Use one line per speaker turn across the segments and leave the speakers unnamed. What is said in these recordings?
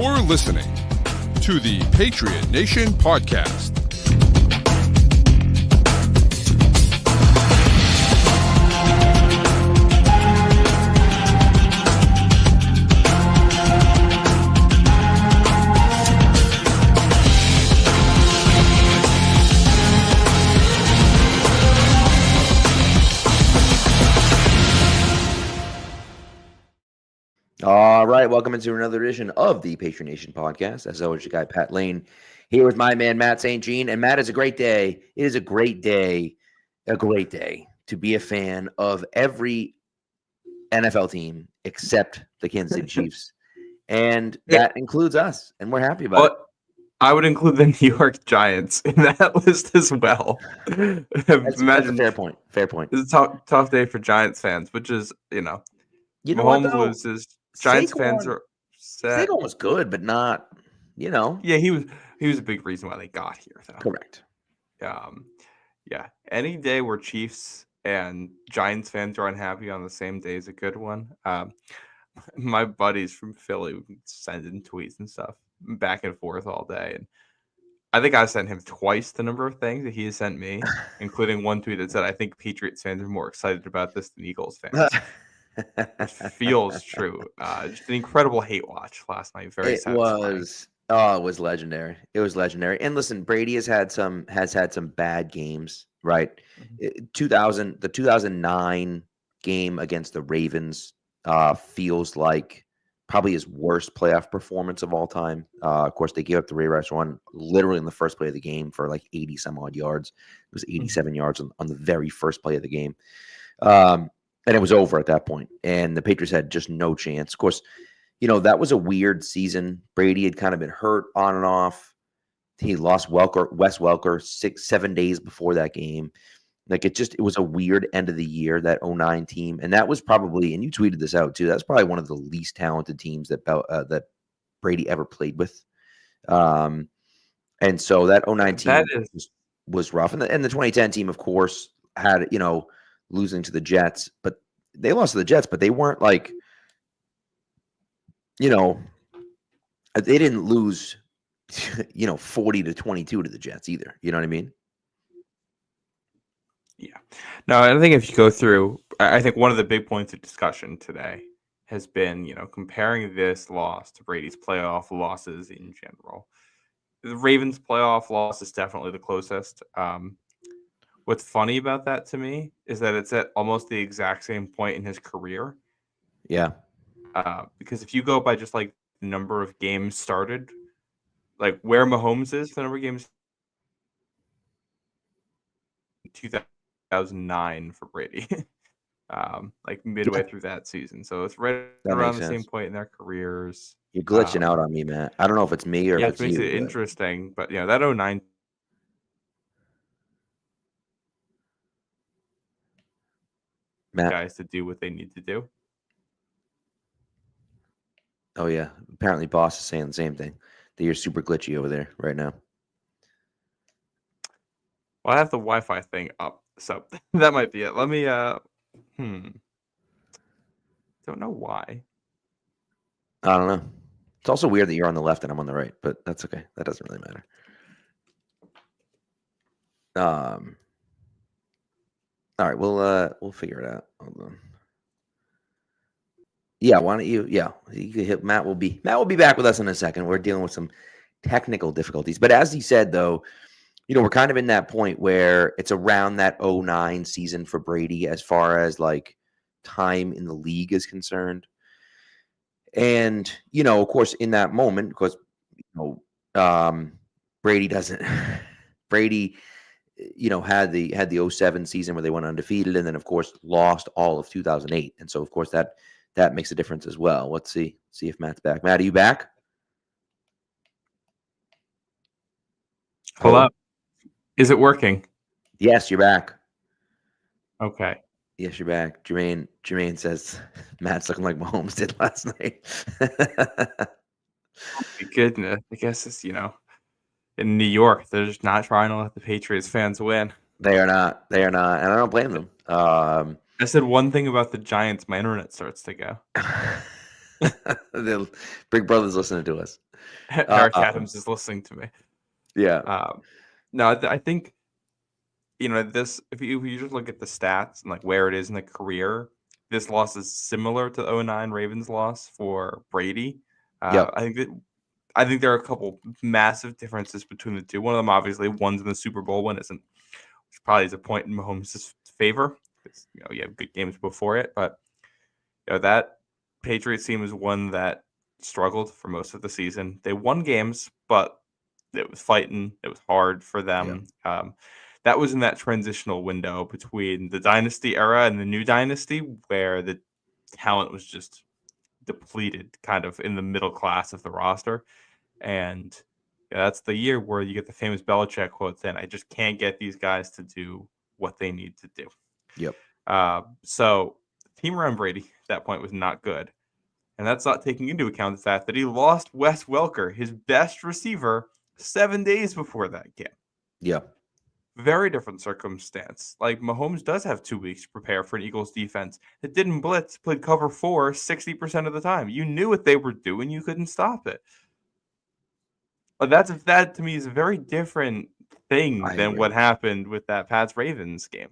You're listening to the Patriot Nation podcast.
All right, welcome into another edition of the Patriot Nation podcast. As always, your guy Pat Lane here with my man Matt St. Jean. And Matt, it's a great day. It is a great day to be a fan of every NFL team except the Kansas City Chiefs, and that includes us. And we're happy about it.
I would include the New York Giants in that list as well.
That's a fair point. Fair point.
It's a tough day for Giants fans, which is Mahomes loses. Giants fans are sad.
Saquon was good, but not,
Yeah, he was a big reason why they got here, though.
Correct.
Yeah. Any day where Chiefs and Giants fans are unhappy on the same day is a good one. My buddies from Philly send in tweets and stuff back and forth all day, and I think I sent him twice the number of things that he has sent me, including one tweet that said, "I think Patriots fans are more excited about this than Eagles fans." It feels true. Just an incredible hate watch last night. Very satisfying.
It was legendary. It was legendary. And listen, Brady has had some bad games, right?
Mm-hmm.
The 2009 game against the Ravens feels like probably his worst playoff performance of all time. Of course, they gave up the Ray Rice run literally in the first play of the game for like 80 some odd yards. It was 87 yards on the very first play of the game. And it was over at that point, and the Patriots had just no chance. Of course, that was a weird season. Brady had kind of been hurt on and off. He lost Wes Welker 6-7 days before that game. Like it was a weird end of the year, that 2009 team. And that was probably, and you tweeted this out too, that's probably one of the least talented teams that Brady ever played with. And so that 2009 team was rough. And the 2010 team, of course, had, losing to the Jets, but they lost to the Jets, but they weren't like, they didn't lose, 40-22 to the Jets either. You know what I mean?
Yeah. No, I think if you go through, I think one of the big points of discussion today has been, comparing this loss to Brady's playoff losses in general. The Ravens' playoff loss is definitely the closest. What's funny about that to me is that it's at almost the exact same point in his career.
Yeah.
Because if you go by just like the number of games started, like where Mahomes is, the number of games 2009 for Brady, like midway through that season. So it's right around the same point in their careers.
You're glitching out on me, Matt. I don't know if it's me or if it's you.
Yeah, it makes it interesting. But that 2009 guys to do what they need to do.
Oh yeah, apparently boss is saying the same thing, that you're super glitchy over there right now.
Well, I have the Wi-Fi thing up, so that might be it. Let me don't know why.
I don't know. It's also weird that you're on the left and I'm on the right, but that's okay. That doesn't really matter. All right, we'll figure it out. Hold on. Yeah, why don't you? Yeah, you could hit Matt. Will be back with us in a second. We're dealing with some technical difficulties, but as he said, though, we're kind of in that point where it's around that 2009 season for Brady as far as like time in the league is concerned, and of course, in that moment, because Brady doesn't. Brady had the 2007 season where they went undefeated, and then of course lost all of 2008, and so of course that makes a difference as well. Let's see if Matt's back. Matt, are you back?
Hello. Is it working?
Yes, you're back.
Okay.
Yes, you're back. Jermaine says Matt's looking like Mahomes did last night.
Oh my goodness. I guess it's in New York, they're just not trying to let the Patriots fans win.
They are not, and I don't blame them.
I said one thing about the Giants, my internet starts to go.
The Big Brother's listening to us.
Eric Adams is listening to me.
Yeah.
No, I think, this, if you just look at the stats and like where it is in the career, this loss is similar to the 2009 Ravens loss for Brady.
Yep.
I think there are a couple massive differences between the two. One of them, obviously, one's in the Super Bowl, one isn't, which probably is a point in Mahomes' favor. Because, you have good games before it, but that Patriots team is one that struggled for most of the season. They won games, but it was fighting. It was hard for them.
Yeah.
That was in that transitional window between the dynasty era and the new dynasty, where the talent was just depleted kind of in the middle class of the roster. And that's the year where you get the famous Belichick quote, then I just can't get these guys to do what they need to do.
Yep.
So the team around Brady at that point was not good. And that's not taking into account the fact that he lost Wes Welker, his best receiver, 7 days before that game.
Yeah.
Very different circumstance. Like, Mahomes does have 2 weeks to prepare for an Eagles defense that didn't blitz, played cover 4 60% of the time. You knew what they were doing. You couldn't stop it. But that to me is a very different thing than what happened with that Pats-Ravens game.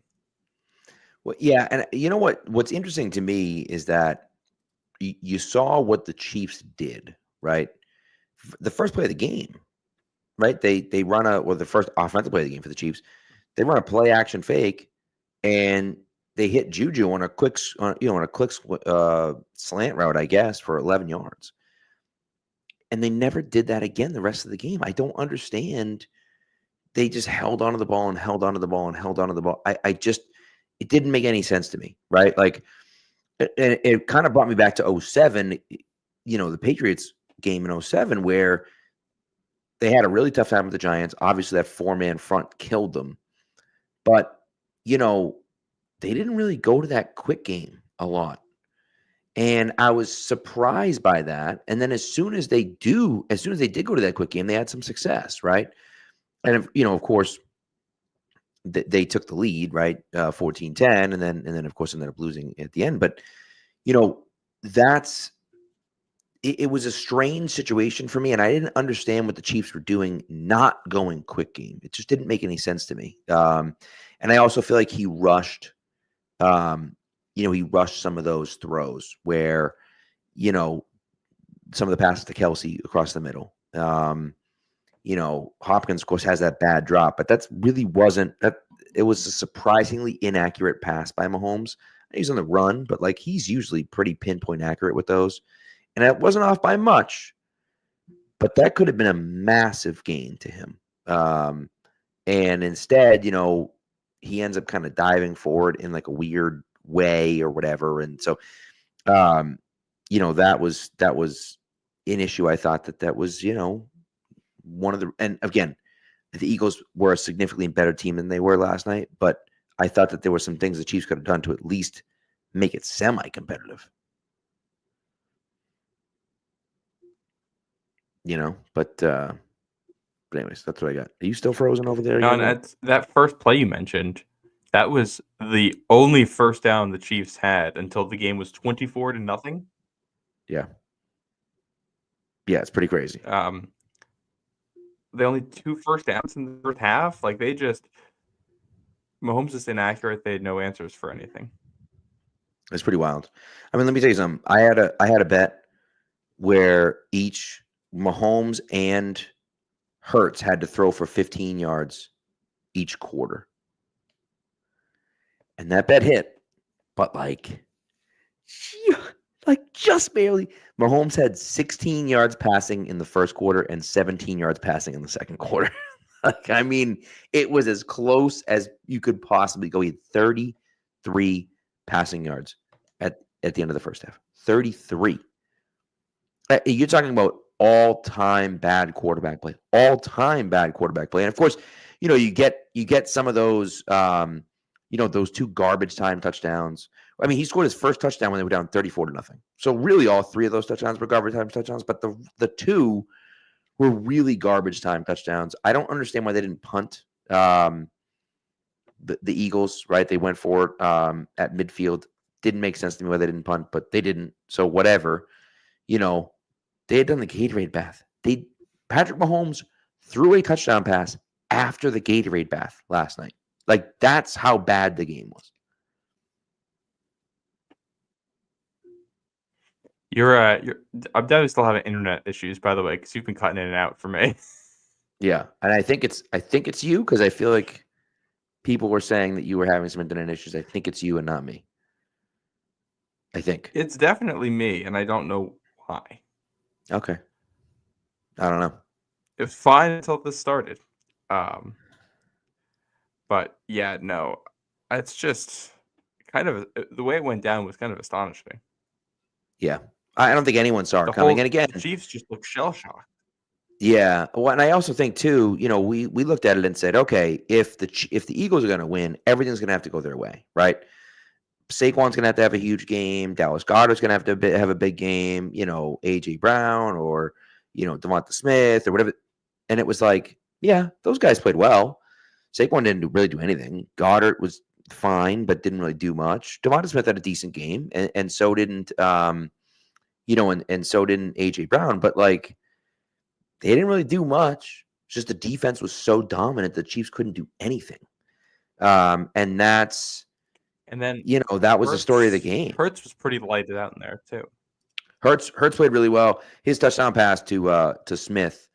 Well, yeah, and you know what's interesting to me is that you saw what the Chiefs did, right? The first play of the game, right? They run the first offensive play of the game for the Chiefs. They run a play action fake, and they hit Juju on a quick slant route, I guess, for 11 yards. And they never did that again the rest of the game. I don't understand. They just held onto the ball and held onto the ball and held onto the ball. It didn't make any sense to me, right? Like, and it kind of brought me back to 2007, the Patriots game in 2007, where they had a really tough time with the Giants. Obviously, that 4-man front killed them. But, they didn't really go to that quick game a lot. And I was surprised by that. And then as soon as they did go to that quick game, they had some success, right? And, of course, they took the lead, right? 14-10, and then of course ended up losing at the end. But it was a strange situation for me, and I didn't understand what the Chiefs were doing, not going quick game. It just didn't make any sense to me. And I also feel like he rushed. He rushed some of those throws where, some of the passes to Kelsey across the middle. Hopkins, of course, has that bad drop, but that really wasn't that. It was a surprisingly inaccurate pass by Mahomes. He's on the run, but he's usually pretty pinpoint accurate with those. And it wasn't off by much, but that could have been a massive gain to him. And instead, he ends up kind of diving forward in a weird way or whatever. And so, that was an issue. I thought that was, one of the, and again, the Eagles were a significantly better team than they were last night, but I thought that there were some things the Chiefs could have done to at least make it semi-competitive. But anyways, that's what I got. Are you still frozen over there?
No, and that first play you mentioned, that was the only first down the Chiefs had until the game was 24-0.
Yeah. Yeah, it's pretty crazy.
The only 2 first downs in the first half, Mahomes is inaccurate. They had no answers for anything.
It's pretty wild. I mean, let me tell you something. I had a bet where each Mahomes and Hurts had to throw for 15 yards each quarter. And that bet hit, but just barely. Mahomes had 16 yards passing in the first quarter and 17 yards passing in the second quarter. It was as close as you could possibly go. He had 33 passing yards at the end of the first half. 33. You're talking about all-time bad quarterback play. All-time bad quarterback play. And of course, you get some of those those 2 garbage time touchdowns. I mean, he scored his first touchdown when they were down 34-0. So really all 3 of those touchdowns were garbage time touchdowns, but the 2 were really garbage time touchdowns. I don't understand why they didn't punt the Eagles, right? They went for it at midfield. Didn't make sense to me why they didn't punt, but they didn't. So whatever. They had done the Gatorade bath. Patrick Mahomes threw a touchdown pass after the Gatorade bath last night. Like, that's how bad the game was.
I'm definitely still having internet issues, by the way, because you've been cutting in and out for me.
Yeah, and I think it's you, because I feel like people were saying that you were having some internet issues. I think it's you and not me. I think
It's definitely me, and I don't know why.
Okay. I don't know.
It was fine until this started. But yeah, no, it's just kind of the way it went down was kind of astonishing.
Yeah, I don't think anyone saw it coming. And again,
the Chiefs just looked shell shocked.
Yeah, well, and I also think too, we looked at it and said, okay, if the Eagles are going to win, everything's going to have to go their way, right? Saquon's going to have a huge game. Dallas Goedert's going to have a big game. AJ Brown or Devonta Smith or whatever. And it was like, yeah, those guys played well. Saquon didn't really do anything. Goddard was fine, but didn't really do much. Devonta Smith had a decent game, and so didn't and so didn't AJ Brown. But like, they didn't really do much. It's just the defense was so dominant the Chiefs couldn't do anything. And then that was the story of the game.
Hurts was pretty lighted out in there too.
Hurts played really well. His touchdown pass to Smith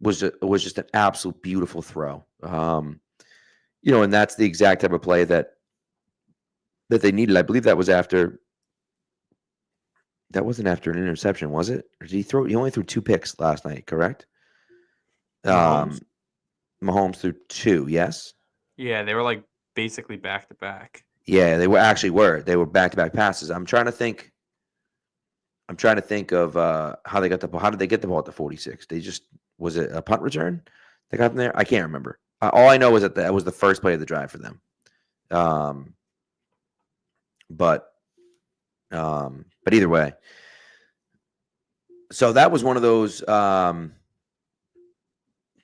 was just an absolute beautiful throw. And that's the exact type of play that they needed. I believe that was after. That wasn't after an interception, was it? Or did he throw? He only threw 2 picks last night, correct? Mahomes threw 2. Yes.
Yeah, they were like basically back to back.
Yeah, they were. They were back to back passes. I'm trying to think of how they got the ball. How did they get the ball at the 46? Was it a punt return? They got them there. I can't remember. All I know is that was the first play of the drive for them. But either way, so that was one of those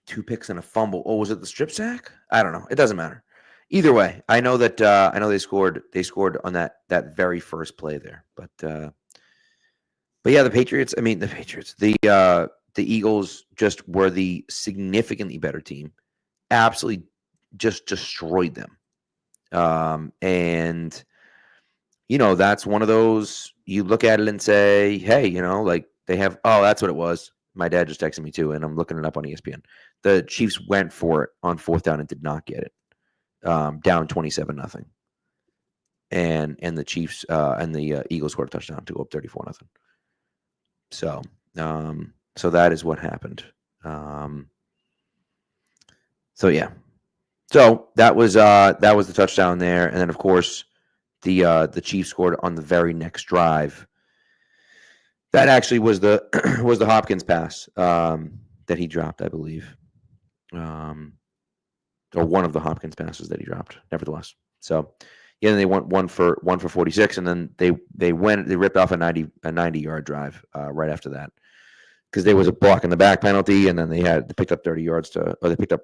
2 picks and a fumble. Oh, was it the strip sack? I don't know. It doesn't matter. Either way, I know that they scored. They scored on that very first play there. But yeah, the Patriots. I mean, the Patriots. The Eagles just were the significantly better team. Absolutely, just destroyed them. And that's one of those. You look at it and say, hey, like they have. Oh, that's what it was. My dad just texted me too, and I'm looking it up on ESPN. The Chiefs went for it on 4th down and did not get it. Down 27-0, and the Chiefs and the Eagles scored a touchdown to go up 34-0. So that is what happened. So yeah, so that was the touchdown there, and then of course the Chiefs scored on the very next drive. That actually was the Hopkins pass that he dropped, I believe. Or one of the Hopkins passes that he dropped, nevertheless. So, yeah, then they went one for 46, and then they ripped off a 90-yard drive right after that, because there was a block in the back penalty, and then they picked up 30 yards they picked up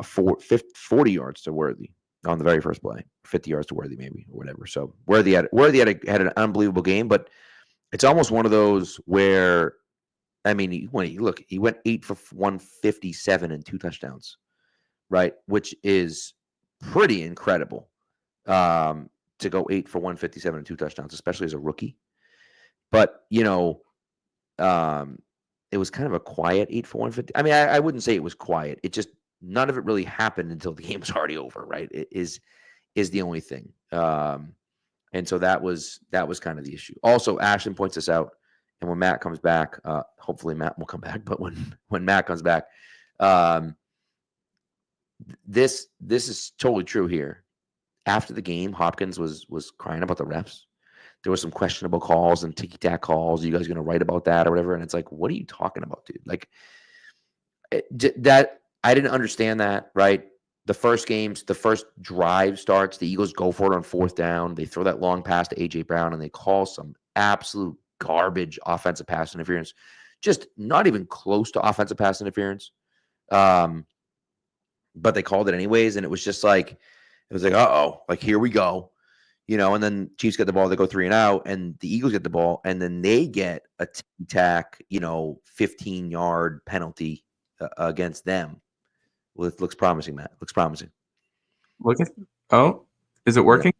40 yards to Worthy on the very first play, 50 yards to Worthy maybe or whatever. So Worthy had an unbelievable game, but it's almost one of those where, I mean, he went 8 for 157 and 2 touchdowns. Right, which is pretty incredible to go 8 for 157 and 2 touchdowns, especially as a rookie. But it was kind of a quiet 8 for 150. I mean, I wouldn't say it was quiet. It just, none of it really happened until the game was already over. Right, it is the only thing. And so that was kind of the issue. Also, Ashton points this out, and when Matt comes back, hopefully Matt will come back. But when Matt comes back. This is totally true here. After the game, Hopkins was crying about the refs. There were some questionable calls and ticky-tack calls. Are you guys going to write about that or whatever? And it's like, what are you talking about, dude? Like, that I didn't understand that, right? The first drive starts. The Eagles go for it on 4th down. They throw that long pass to AJ Brown, and they call some absolute garbage offensive pass interference. Just not even close to offensive pass interference. But they called it anyways, and it was just like, uh-oh, like, here we go. and then Chiefs get the ball, they go 3 and out, and the Eagles get the ball, and then they get a tack, 15-yard penalty against them. Well, it looks promising, Matt. Looks promising.
Look at is it working?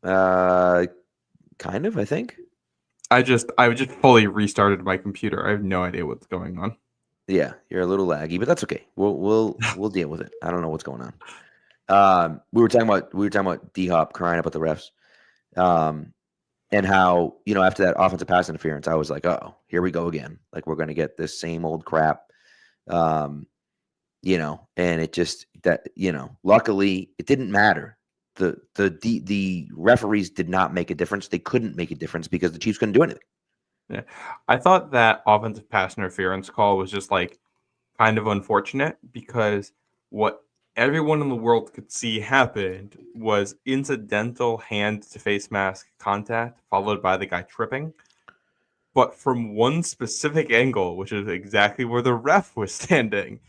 Kind of, I think.
I just fully restarted my computer. I have no idea what's going on.
Yeah, you're a little laggy, but that's okay. We'll deal with it. I don't know what's going on. We were talking about D-Hop crying about the refs. And how, after that offensive pass interference, I was like, oh, here we go again. Like, we're going to get this same old crap. And it just luckily it didn't matter. The referees did not make a difference. They couldn't make a difference because the Chiefs couldn't do anything.
Yeah. I thought that offensive pass interference call was just like kind of unfortunate because what everyone in the world could see happened was incidental hand to face mask contact followed by the guy tripping. But from one specific angle, which is exactly where the ref was standing,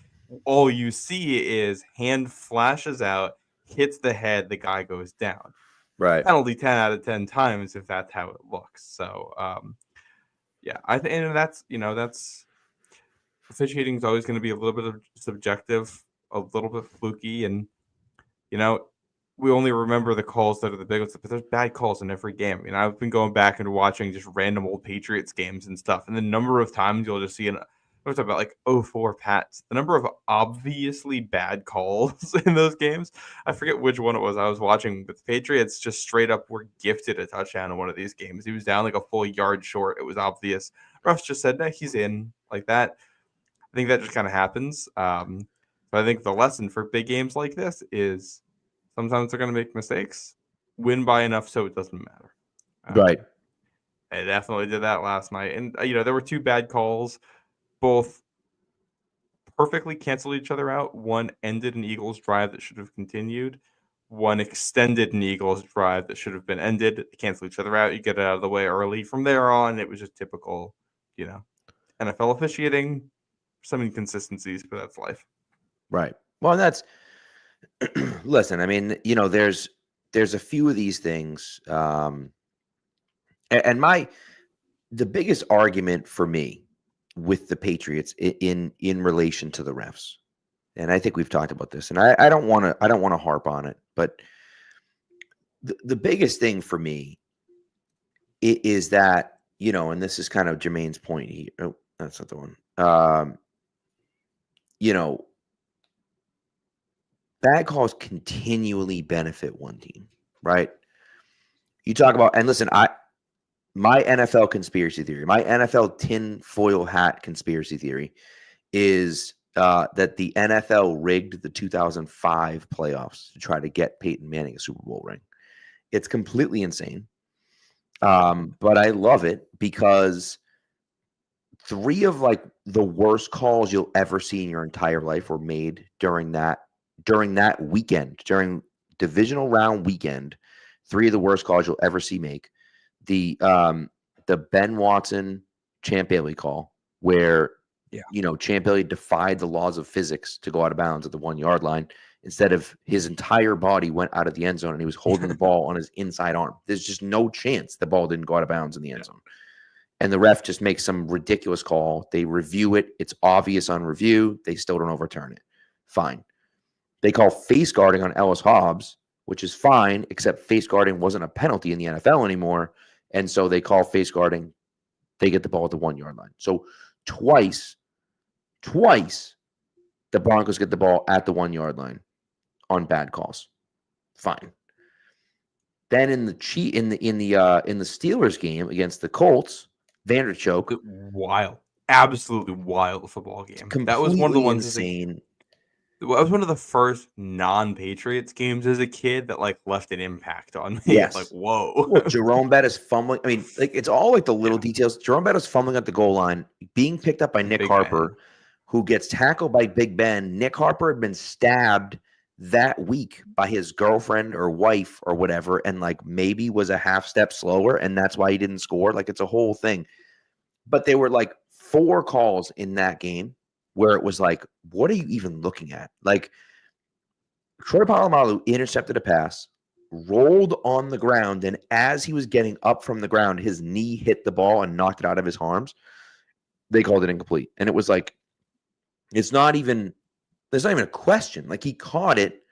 all you see is hand flashes out, hits the head, the guy goes down.
Right.
Penalty 10 out of 10 times if that's how it looks. So, yeah, I think, and that's officiating is always going to be a little bit of subjective, a little bit fluky, and we only remember the calls that are the biggest, but there's bad calls in every game. I've been going back and watching just random old Patriots games and stuff, and the number of times you'll just see we're talking about like 04 Pats, the number of obviously bad calls in those games. I forget which one it was I was watching, but the Patriots just straight up were gifted a touchdown in one of these games. He was down like a full yard short. It was obvious. Refs just said, "No, he's in," like that. I think that just kind of happens. But I think the lesson for big games like this is sometimes they're going to make mistakes. Win by enough so it doesn't matter.
Right.
I definitely did that last night. And, there were 2 bad calls. Both perfectly canceled each other out. One ended an Eagles drive that should have continued. One extended an Eagles drive that should have been ended. They cancel each other out. You get it out of the way early. From there on, it was just typical, NFL officiating. Some inconsistencies, but that's life.
Right. Well, that's listen. I mean, there's a few of these things, and the biggest argument for me with the Patriots in relation to the refs, and I think we've talked about this, and I don't want to harp on it, but the biggest thing for me is that and this is kind of Jermaine's point here. Oh, that's not the one. Bad calls continually benefit one team, right? You talk about, and listen, my NFL conspiracy theory, my NFL tinfoil hat conspiracy theory is that the NFL rigged the 2005 playoffs to try to get Peyton Manning a Super Bowl ring. It's completely insane. But I love it because 3 of like the worst calls you'll ever see in your entire life were made during that weekend, during divisional round weekend. 3 of the worst calls you'll ever see make. The Ben Watson Champ Bailey call, where Champ Bailey defied the laws of physics to go out of bounds at the 1-yard line. Instead of his entire body went out of the end zone and he was holding the ball on his inside arm. There's just no chance the ball didn't go out of bounds in the end zone. And the ref just makes some ridiculous call. They review it. It's obvious on review. They still don't overturn it. Fine. They call face guarding on Ellis Hobbs, which is fine, except face guarding wasn't a penalty in the NFL anymore. And so they call face guarding. They get the ball at the 1-yard line. So twice, the Broncos get the ball at the 1-yard line on bad calls. Fine. Then in the Steelers game against the Colts, Vanderchoke,
wild, absolutely wild football game. That was one of the ones
insane.
That was one of the first non-Patriots games as a kid that like left an impact on me.
Yes.
Like, whoa.
Well, Jerome Bettis fumbling. I mean, like it's all like the little details. Jerome Bettis fumbling at the goal line, being picked up by Nick Harper, who gets tackled by Big Ben. Nick Harper had been stabbed that week by his girlfriend or wife or whatever, and like maybe was a half step slower, and that's why he didn't score. Like it's a whole thing. But there were like 4 calls in that game where it was like, what are you even looking at? Like Troy Polamalu intercepted a pass rolled on the ground, and as he was getting up from the ground, his knee hit the ball and knocked it out of his arms. They called it incomplete. And it was like, there's not even a question. Like, he caught it,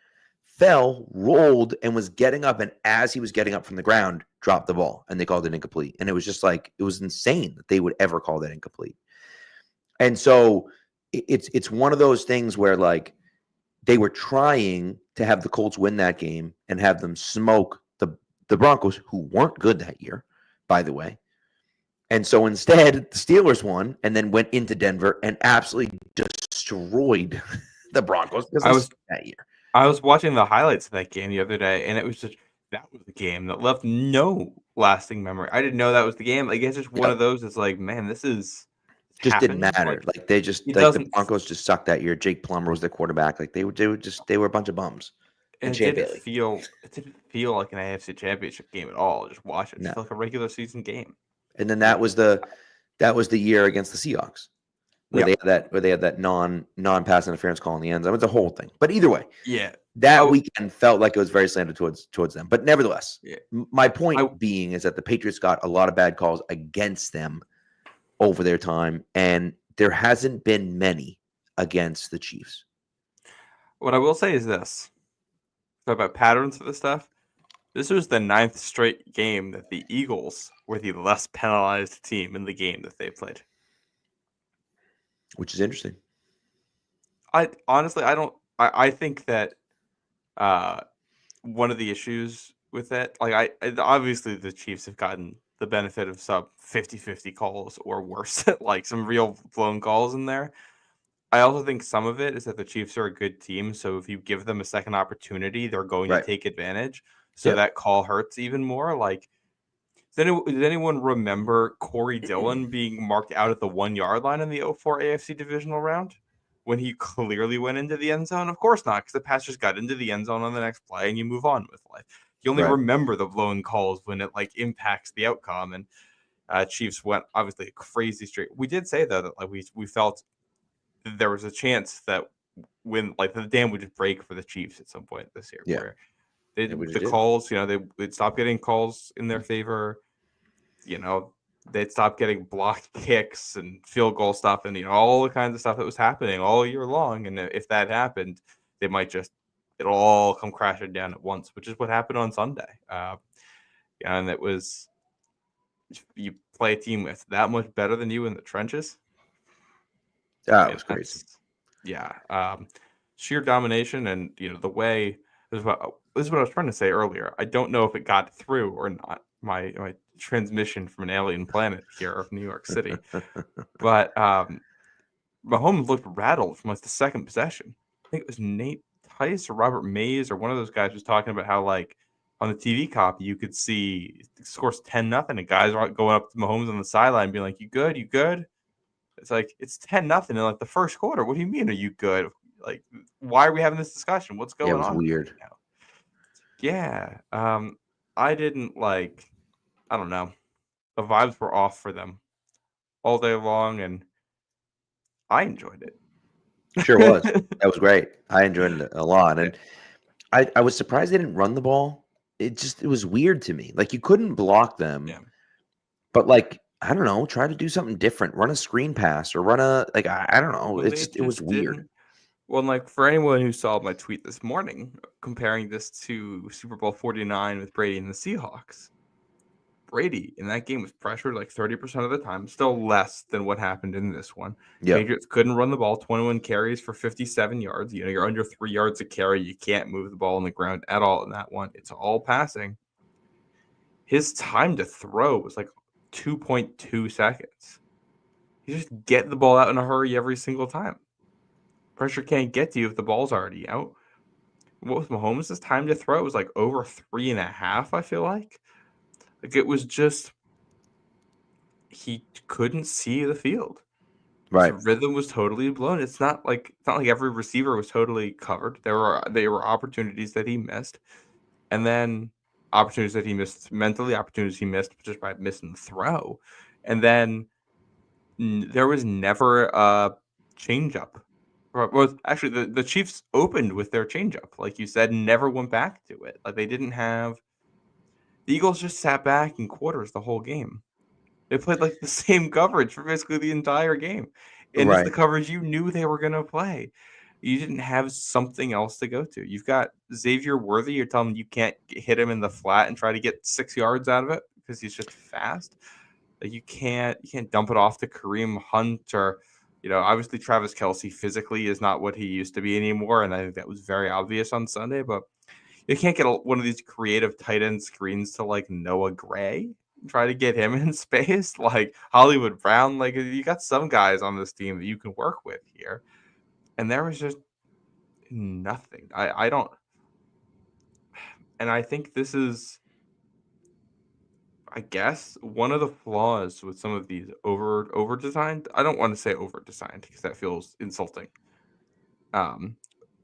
fell, rolled, and was getting up, and as he was getting up from the ground, dropped the ball, and they called it incomplete. And it was just like, it was insane that they would ever call that incomplete. And so it's one of those things where, like, they were trying to have the Colts win that game and have them smoke the Broncos, who weren't good that year, by the way. And so instead, the Steelers won and then went into Denver and absolutely destroyed the Broncos that year.
I was watching the highlights of that game the other day, and it was just, that was the game that left no lasting memory. I didn't know that was the game. Like, it's just one of those. It's like, man, this is
just didn't matter. Like they just, like, the Broncos just sucked that year. Jake Plummer was their quarterback. Like they were a bunch of bums.
And it didn't feel like an AFC Championship game at all. Just watch it. It felt like a regular season game.
And then that was the year against the Seahawks, where they had that non-pass interference call in the end zone. It was a whole thing. But either way, that weekend felt like it was very slanted towards them. But nevertheless, my point being is that the Patriots got a lot of bad calls against them over their time, and there hasn't been many against the Chiefs.
What I will say is this: talk about patterns of this stuff. This was the 9th straight game that the Eagles were the less penalized team in the game that they played.
Which is interesting.
I think that one of the issues with it, like obviously the Chiefs have gotten the benefit of sub 50-50 calls or worse, like some real blown calls in there. I also think some of it is that the Chiefs are a good team, so if you give them a second opportunity, they're going to take advantage. So that call hurts even more. Like, did anyone remember Corey Dillon being marked out at the 1-yard line in the 2004 AFC divisional round when he clearly went into the end zone? Of course not, because the pass just got into the end zone on the next play, and you move on with life. You only remember the blown calls when it like impacts the outcome. And Chiefs went obviously a crazy straight. We did say though that like we felt there was a chance that when like the dam would just break for the Chiefs at some point this year. Where the calls, they'd stop getting calls in their favor. They'd stop getting blocked kicks and field goal stuff and all the kinds of stuff that was happening all year long. And if that happened, they might it'll all come crashing down at once, which is what happened on Sunday. And it was, you play a team with that much better than you in the trenches.
That was crazy.
Sheer domination, and the way this is what I was trying to say earlier. I don't know if it got through or not. My transmission from an alien planet here of New York City, but Mahomes looked rattled from like the second possession. I think it was Nate Tice or Robert Mays or one of those guys was talking about how like on the TV copy you could see it scores 10-0 and guys are going up to Mahomes on the sideline being like, "You good? You good?" It's like, it's 10-0 in like the first quarter. What do you mean, are you good? Like, why are we having this discussion? What's going on?
It was weird.
Yeah. I didn't like, I don't know. The vibes were off for them all day long, and I enjoyed it.
Sure was. That was great. I enjoyed it a lot. And I was surprised they didn't run the ball. It was weird to me. Like, you couldn't block them.
Yeah.
But like, I don't know, try to do something different. Run a screen pass or run a, like, I don't know.
Well,
it was weird.
Well, like, for anyone who saw my tweet this morning, comparing this to Super Bowl 49 with Brady and the Seahawks, Brady in that game was pressured like 30% of the time, still less than what happened in this one.
Yep.
Patriots couldn't run the ball, 21 carries for 57 yards. You're under 3 yards a carry. You can't move the ball on the ground at all in that one. It's all passing. His time to throw was like 2.2 seconds. You just get the ball out in a hurry every single time. Pressure can't get to you if the ball's already out. What was Mahomes' time to throw? It was like over 3.5, I feel like. Like, it was just, he couldn't see the field.
Right.
His rhythm was totally blown. It's not like every receiver was totally covered. There were opportunities that he missed. And then opportunities that he missed mentally, opportunities he missed just by missing the throw. And then there was never a change up Well, actually, the Chiefs opened with their changeup, like you said, and never went back to it. Like they didn't have the Eagles just sat back in quarters the whole game. They played like the same coverage for basically the entire game, and it's the
Right.
coverage you knew they were going to play. You didn't have something else to go to. You've got Xavier Worthy. You're telling him you can't hit him in the flat and try to get 6 yards out of it because he's just fast. Like you can't dump it off to Kareem Hunt or, obviously Travis Kelce physically is not what he used to be anymore, and I think that was very obvious on Sunday. But you can't get one of these creative tight end screens to like Noah Gray, try to get him in space, like Hollywood Brown. Like you got some guys on this team that you can work with here, and there was just nothing. I don't, and I think this is, I guess, one of the flaws with some of these over designed. I don't want to say over designed because that feels insulting.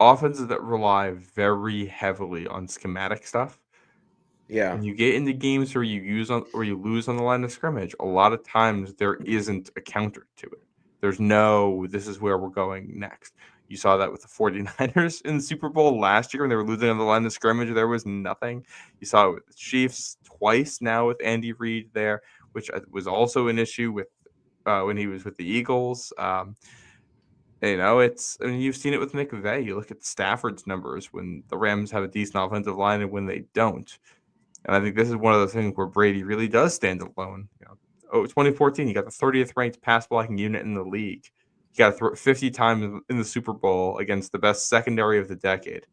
Offenses that rely very heavily on schematic stuff.
Yeah.
When you get into games where you lose on the line of scrimmage, a lot of times there isn't a counter to it. There's no, this is where we're going next. You saw that with the 49ers in the Super Bowl last year when they were losing on the line of scrimmage. There was nothing. You saw it with the Chiefs twice now with Andy Reid there, which was also an issue with when he was with the Eagles. You've seen it with McVay. You look at Stafford's numbers when the Rams have a decent offensive line and when they don't. And I think this is one of those things where Brady really does stand alone. 2014, you got the 30th ranked pass blocking unit in the league. You got to throw it 50 times in the Super Bowl against the best secondary of the decade.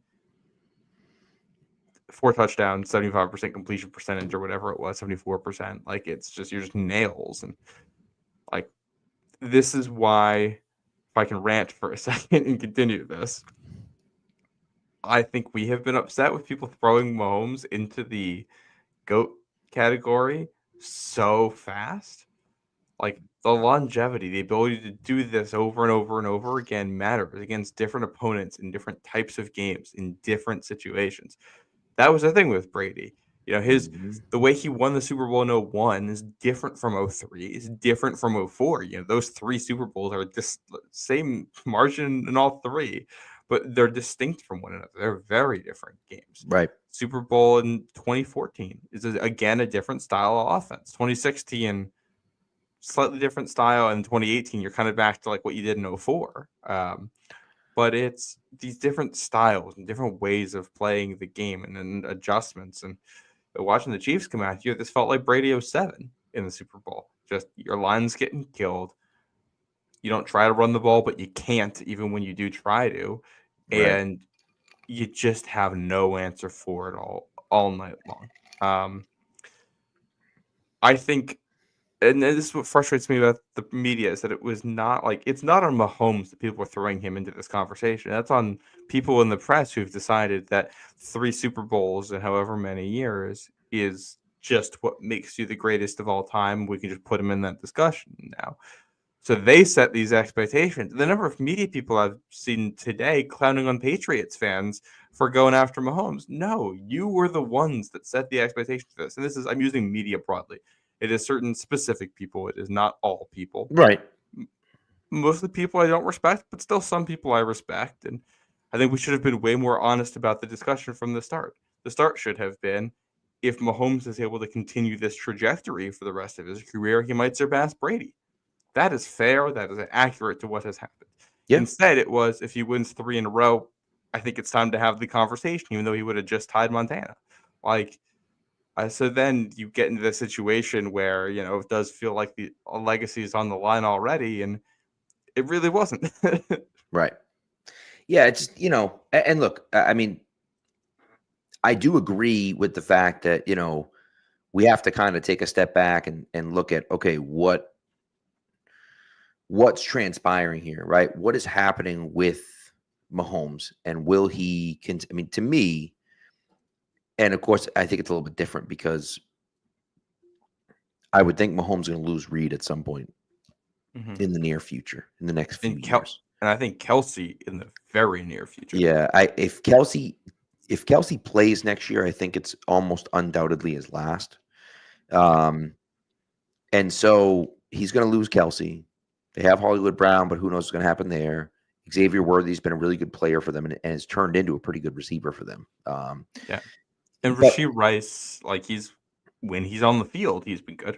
4 touchdowns, 75% completion percentage or whatever it was, 74%. Like it's just, you're just nails. And like, this is why, if I can rant for a second and continue this, I think we have been upset with people throwing Mahomes into the GOAT category so fast. Like the longevity, the ability to do this over and over and over again matters against different opponents in different types of games, in different situations. That was the thing with Brady. The way he won the Super Bowl in 01 is different from 03, is different from 04. Those 3 Super Bowls are just same margin in all 3, but they're distinct from one another. They're very different games.
Right.
Super Bowl in 2014 is again a different style of offense. 2016, slightly different style, and 2018 you're kind of back to like what you did in 04. But it's these different styles and different ways of playing the game and adjustments. And watching the Chiefs come out here, this felt like Brady 07 in the Super Bowl. Just your line's getting killed. You don't try to run the ball, but you can't even when you do try to.
Right.
And you just have no answer for it all night long. I think, and this is what frustrates me about the media, is that it was not like, it's not on Mahomes that people are throwing him into this conversation. That's on people in the press who've decided that 3 Super Bowls in however many years is just what makes you the greatest of all time. We can just put him in that discussion now. So they set these expectations. The number of media people I've seen today clowning on Patriots fans for going after Mahomes. No, you were the ones that set the expectation for this. And I'm using media broadly. It is certain specific people. It is not all people.
Right.
Most of the people I don't respect, but still some people I respect. And I think we should have been way more honest about the discussion from the start. The start should have been, if Mahomes is able to continue this trajectory for the rest of his career, he might surpass Brady. That is fair. That is accurate to what has happened.
Yeah.
Instead, it was, if he wins 3 in a row, I think it's time to have the conversation, even though he would have just tied Montana. So then you get into the situation where, it does feel like the legacy is on the line already, and it really wasn't.
Right. Yeah, it's, and look, I mean, I do agree with the fact that, we have to kind of take a step back and look at, okay, what's transpiring here, right? What is happening with Mahomes, and will he to me, and of course, I think it's a little bit different because I would think Mahomes is going to lose Reid at some point in the near future, in the next few years.
And I think Kelce in the very near future.
Yeah, if Kelce plays next year, I think it's almost undoubtedly his last. And so he's going to lose Kelce. They have Hollywood Brown, but who knows what's going to happen there. Xavier Worthy's been a really good player for them and has turned into a pretty good receiver for them.
Yeah. And
but-
Rashee Rice, like when he's on the field, he's been good.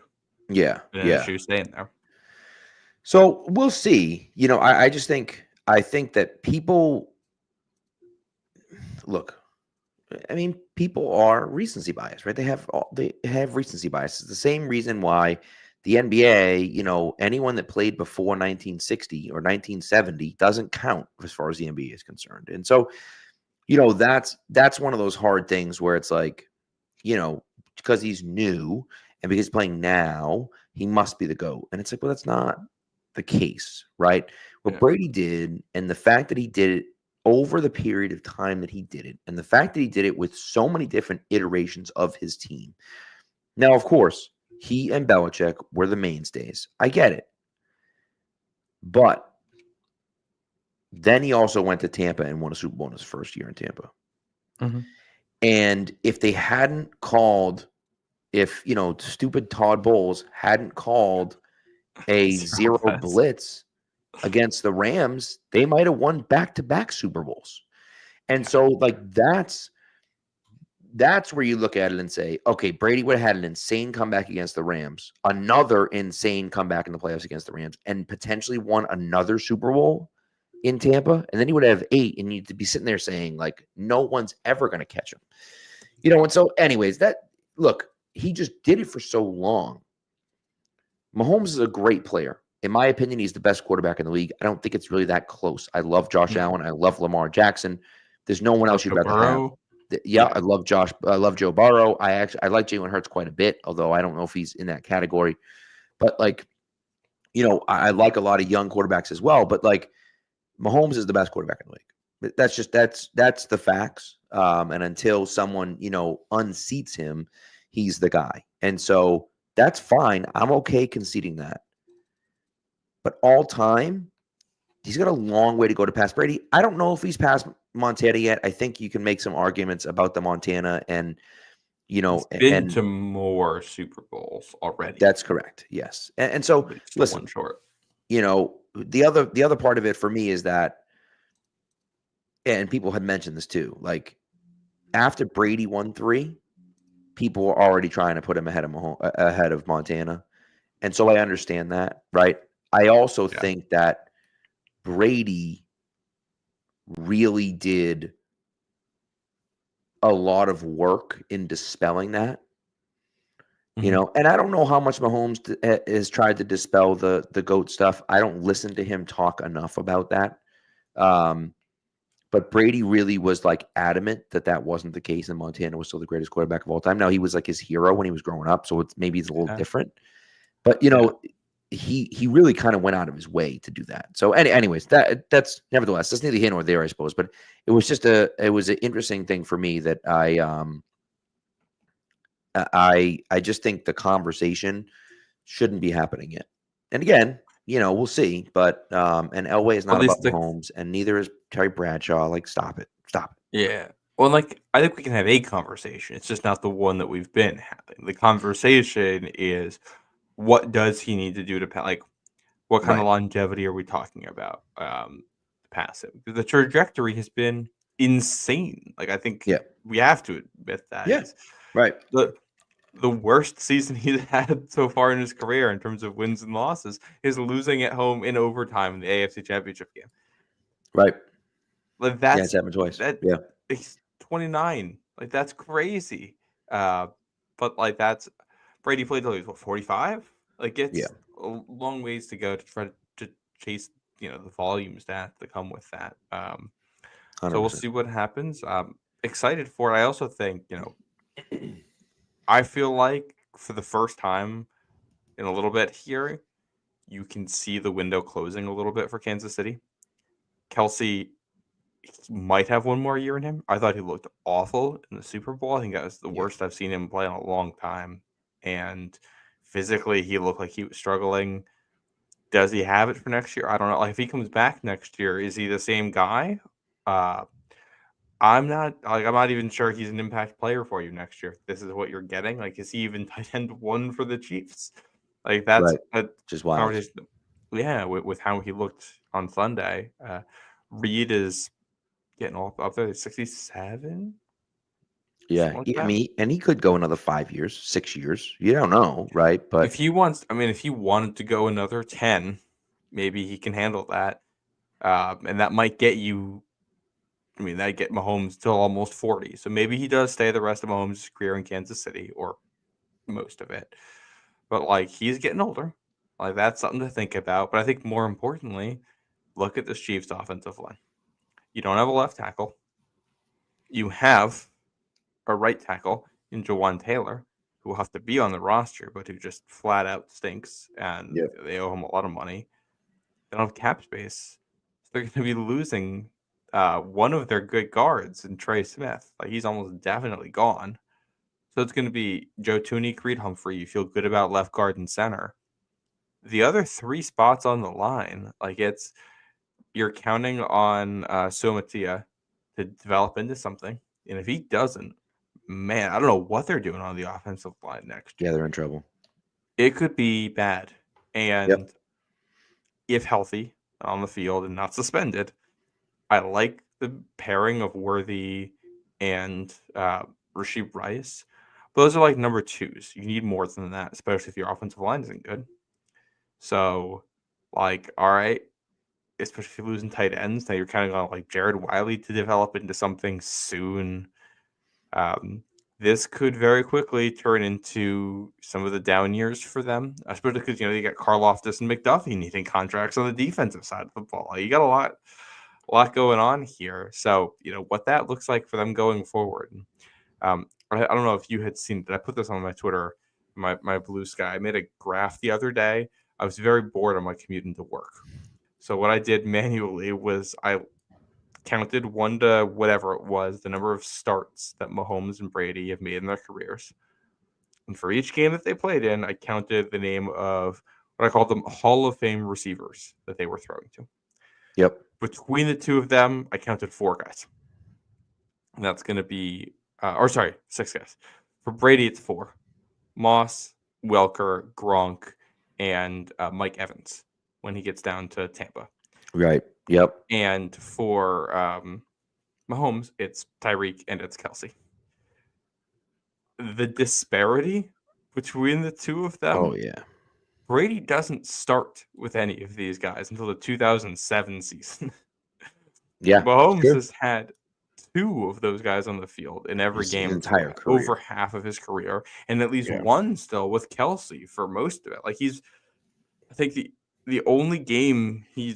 Yeah.
And
Yeah.
she's staying there.
So we'll see. You know, I think that people look. I mean, people are recency bias, right? They have recency bias. It's the same reason why the NBA, you know, anyone that played before 1960 or 1970 doesn't count as far as the NBA is concerned. And so, you know, that's one of those hard things where it's like, you know, because he's new and because he's playing now, he must be the GOAT. And it's like, well, that's not the case, right? What Brady did, and the fact that he did it over the period of time that he did it, and the fact that he did it with so many different iterations of his team. Now, of course, he and Belichick were the mainstays. I get it. But then he also went to Tampa and won a Super Bowl in his first year in Tampa.
Mm-hmm.
And if they hadn't called, if, you know, stupid Todd Bowles hadn't called a zero blitz against the Rams, they might have won back-to-back Super Bowls. And so, like, that's where you look at it and say, okay, Brady would have had an insane comeback against the Rams, another insane comeback in the playoffs against the Rams, and potentially won another Super Bowl in Tampa. And then he would have 8, and you'd be sitting there saying, like, no one's ever going to catch him. You know, and so anyways, he just did it for so long. Mahomes is a great player. In my opinion, he's the best quarterback in the league. I don't think it's really that close. I love Josh Allen. I love Lamar Jackson. There's no one else you'd rather have. Yeah, I love Josh. I love Joe Burrow. I like Jalen Hurts quite a bit, although I don't know if he's in that category. But, like, you know, I like a lot of young quarterbacks as well. But, like, Mahomes is the best quarterback in the league. That's the facts. And until someone, you know, unseats him, he's the guy. And so that's fine. I'm okay conceding that. But all time, he's got a long way to go to pass Brady. I don't know if he's past Montana yet. I think you can make some arguments about the Montana and, you know,
he's been to more Super Bowls already.
That's correct. Yes. And so listen,
one short.
You know, the other part of it for me is that, and people had mentioned this too, like after Brady won 3, people were already trying to put him ahead of Montana. And so I understand that, right? I also think that Brady really did a lot of work in dispelling that, you know, and I don't know how much Mahomes has tried to dispel the GOAT stuff. I don't listen to him talk enough about that. But Brady really was like adamant that wasn't the case, and Montana was still the greatest quarterback of all time. Now, he was like his hero when he was growing up, so maybe it's a little different. But, you know, he really kind of went out of his way to do that. So anyways, that's nevertheless, that's neither here nor there, I suppose. But it was just an interesting thing for me that I just think the conversation shouldn't be happening yet. And again, you know, we'll see. But and Elway is not about Mahomes, and neither is Terry Bradshaw. Like, stop it.
Yeah. Well, like, I think we can have a conversation. It's just not the one that we've been having. The conversation is, what does he need to do to, like, what kind of longevity are we talking about? Pass him. The trajectory has been insane. Like, I think we have to admit that.
Yeah. Right.
The worst season he's had so far in his career in terms of wins and losses is losing at home in overtime in the AFC Championship game.
Right.
Like, that's
it's happened twice.
He's 29. Like, that's crazy. But like, that's Brady played till he was 45. Like, it's a long ways to go to try to chase, you know, the volume stats that come with that. So we'll see what happens. Excited for it. I also think, you know, I feel like for the first time in a little bit here, you can see the window closing a little bit for Kansas City. Kelsey might have one more year in him. I thought he looked awful in the Super Bowl. I think that was the worst I've seen him play in a long time. And physically, he looked like he was struggling. Does he have it for next year? I don't know. Like, if he comes back next year, is he the same guy? I'm not even sure he's an impact player for you next year. This is what you're getting. Like, is he even tight end 1 for the Chiefs? Like, that's
just wild.
Yeah, with how he looked on Sunday. Reed is getting all up there, 67.
Yeah,
Like
I
that.
mean, and he could go another 5 years, 6 years. You don't know, right? But
If he wants, I mean, if he wanted to go another 10, maybe he can handle that. And that might get you, I mean, that get Mahomes till almost 40. So maybe he does stay the rest of Mahomes' career in Kansas City, or most of it. But like, he's getting older. Like, that's something to think about. But I think more importantly, look at this Chiefs offensive line. You don't have a left tackle. You have a right tackle in Jawan Taylor, who will have to be on the roster, but who just flat out stinks, and
Yep.
they owe him a lot of money. They don't have cap space. So they're going to be losing one of their good guards in Trey Smith. Like, he's almost definitely gone. So it's going to be Joe Tooney, Creed Humphrey. You feel good about left guard and center. The other 3 spots on the line, like, you're counting on Sumatia to develop into something. And if he doesn't, man, I don't know what they're doing on the offensive line next year.
yeah, they're in trouble.
It could be bad. And
Yep.
if healthy on the field and not suspended, I like the pairing of Worthy and Rasheed Rice. But those are like number 2s. You need more than that, especially if your offensive line isn't good. So, like, all right, especially if you're losing tight ends, now you're kind of going like Jared Wiley to develop into something soon. This could very quickly turn into some of the down years for them, especially because, you know, you got Karlaftis and McDuffie needing contracts on the defensive side of the ball. Like, you got a lot going on here. So, you know, what that looks like for them going forward. I don't know if you had seen it. I put this on my Twitter, my Blue Sky. I made a graph the other day. I was very bored on my commute into work. So what I did manually was I counted 1 to whatever it was, the number of starts that Mahomes and Brady have made in their careers. And for each game that they played in, I counted the name of what I called them Hall of Fame receivers that they were throwing to.
Yep.
Between the 2 of them, I counted 4 guys. And that's going to be, 6 guys. For Brady, it's 4. Moss, Welker, Gronk, and Mike Evans when he gets down to Tampa.
Right. Yep.
And for Mahomes, it's Tyreek and it's Kelsey. The disparity between the 2 of them.
Oh yeah.
Brady doesn't start with any of these guys until the 2007 season.
Yeah.
Mahomes has had 2 of those guys on the field in every
His
game
entire
for
career.
over half of his career, and at least
Yeah.
1 still with Kelsey for most of it. Like, I think the only game he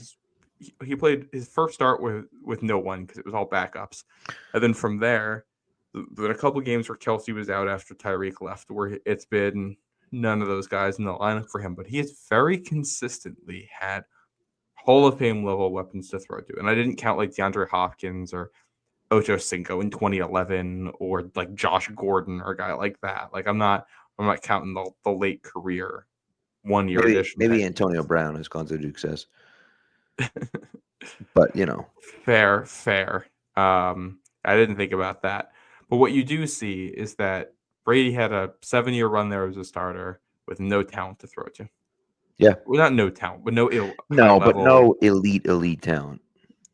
played his first start with no one because it was all backups, and then from there, there a couple games where Kelsey was out after Tyreek left, where it's been none of those guys in the lineup for him. But he has very consistently had Hall of Fame level weapons to throw to, and I didn't count like DeAndre Hopkins or Ocho Cinco in 2011 or like Josh Gordon or a guy like that. Like, I'm not counting the late career 1 year edition.
Maybe Antonio Brown has gone to Duke says. But, you know.
Fair. I didn't think about that. But what you do see is that Brady had a 7-year run there as a starter with no talent to throw to.
Yeah.
Well, not no talent, but no
elite talent.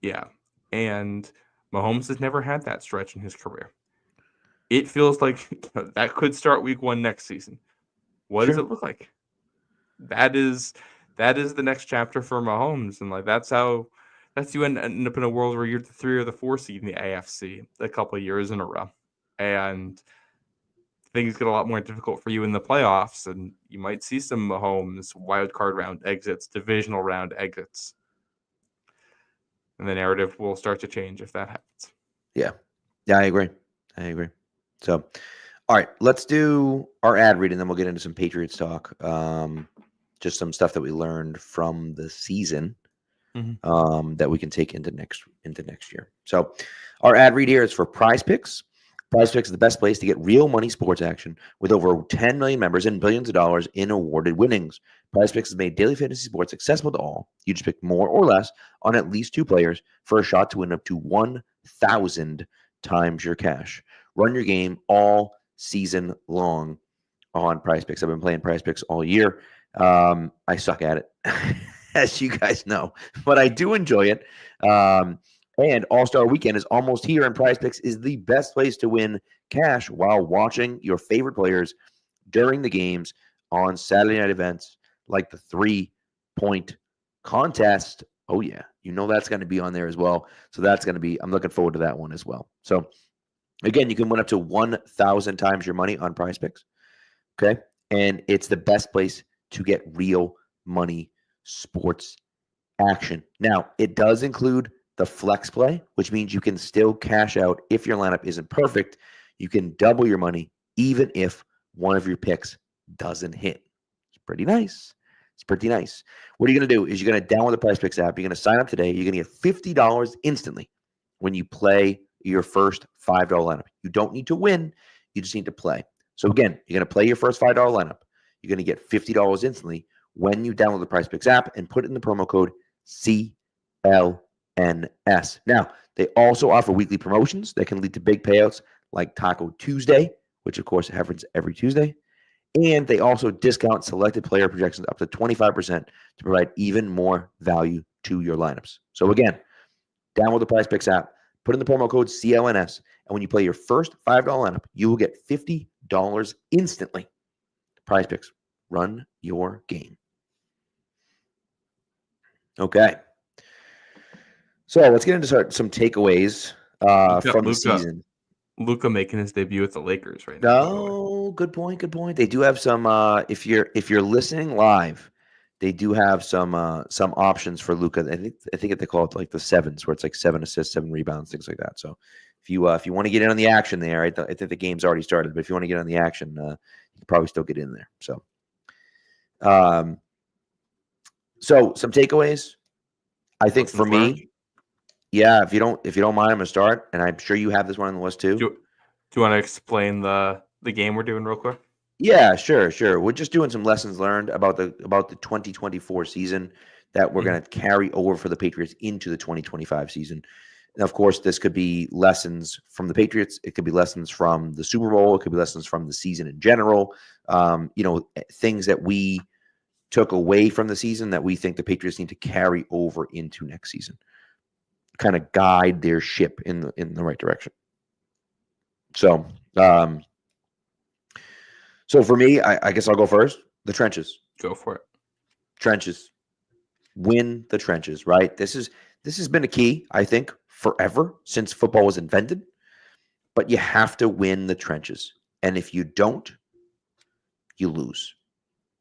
Yeah. And Mahomes has never had that stretch in his career. It feels like that could start week 1 next season. What does it look like? That is the next chapter for Mahomes, and like that's you end up in a world where you're the 3 or the 4 seed in the AFC a couple of years in a row, and things get a lot more difficult for you in the playoffs, and you might see some Mahomes wild card round exits, divisional round exits, and the narrative will start to change if that happens.
Yeah, I agree. So, all right, let's do our ad read, and then we'll get into some Patriots talk. Just some stuff that we learned from the season that we can take into next year. So, our ad read here is for Prize Picks. Prize Picks is the best place to get real money sports action with over 10 million members and billions of dollars in awarded winnings. Prize Picks has made daily fantasy sports accessible to all. You just pick more or less on at least 2 players for a shot to win up to 1,000 times your cash. Run your game all season long on Prize Picks. I've been playing Prize Picks all year. I suck at it. as you guys know, but I do enjoy it. And All-Star Weekend is almost here, and Prize Picks is the best place to win cash while watching your favorite players during the games on Saturday night events like the 3-point contest. Oh, yeah. You know that's going to be on there as well. So that's going to be, I'm looking forward to that one as well. So, again, you can win up to 1,000 times your money on Prize Picks. Okay. And it's the best place to get real money sports action. Now, it does include the flex play, which means you can still cash out if your lineup isn't perfect. You can double your money even if one of your picks doesn't hit. It's pretty nice. It's pretty nice. What are you going to do is you're going to download the Prize Picks app. You're going to sign up today. You're going to get $50 instantly when you play your first $5 lineup. You don't need to win. You just need to play. So again, you're going to play your first $5 lineup. You're going to get $50 instantly when you download the Prize Picks app and put in the promo code CLNS. Now, they also offer weekly promotions that can lead to big payouts like Taco Tuesday, which of course happens every Tuesday. And they also discount selected player projections up to 25% to provide even more value to your lineups. So again, download the Prize Picks app, put in the promo code CLNS, and when you play your first $5 lineup, you will get $50 instantly. Prize Picks, run your game. Okay. So let's get into some takeaways from the season.
Luka making his debut with the Lakers right now.
Oh, good point. Good point. They do have some. If you're listening live, they do have some options for Luka. I think they call it like the sevens, where it's like 7 assists, 7 rebounds, things like that. So if you want to get in on the action there, I think the game's already started. But if you want to get on the action, you can probably still get in there. So, so some takeaways. I think for me. Yeah, if you don't mind, I'm gonna start, and I'm sure you have this one on the list too.
Do you want to explain the game we're doing real quick?
Yeah, sure. We're just doing some lessons learned about the 2024 season that we're gonna carry over for the Patriots into the 2025 season. And of course, this could be lessons from the Patriots. It could be lessons from the Super Bowl. It could be lessons from the season in general. Things that we took away from the season that we think the Patriots need to carry over into next season. Kind of guide their ship in the right direction. So, so for me, I guess I'll go first. The trenches.
Go for it.
Trenches. Win the trenches, right? This has been a key, I think, forever since football was invented. But you have to win the trenches. And if you don't, you lose.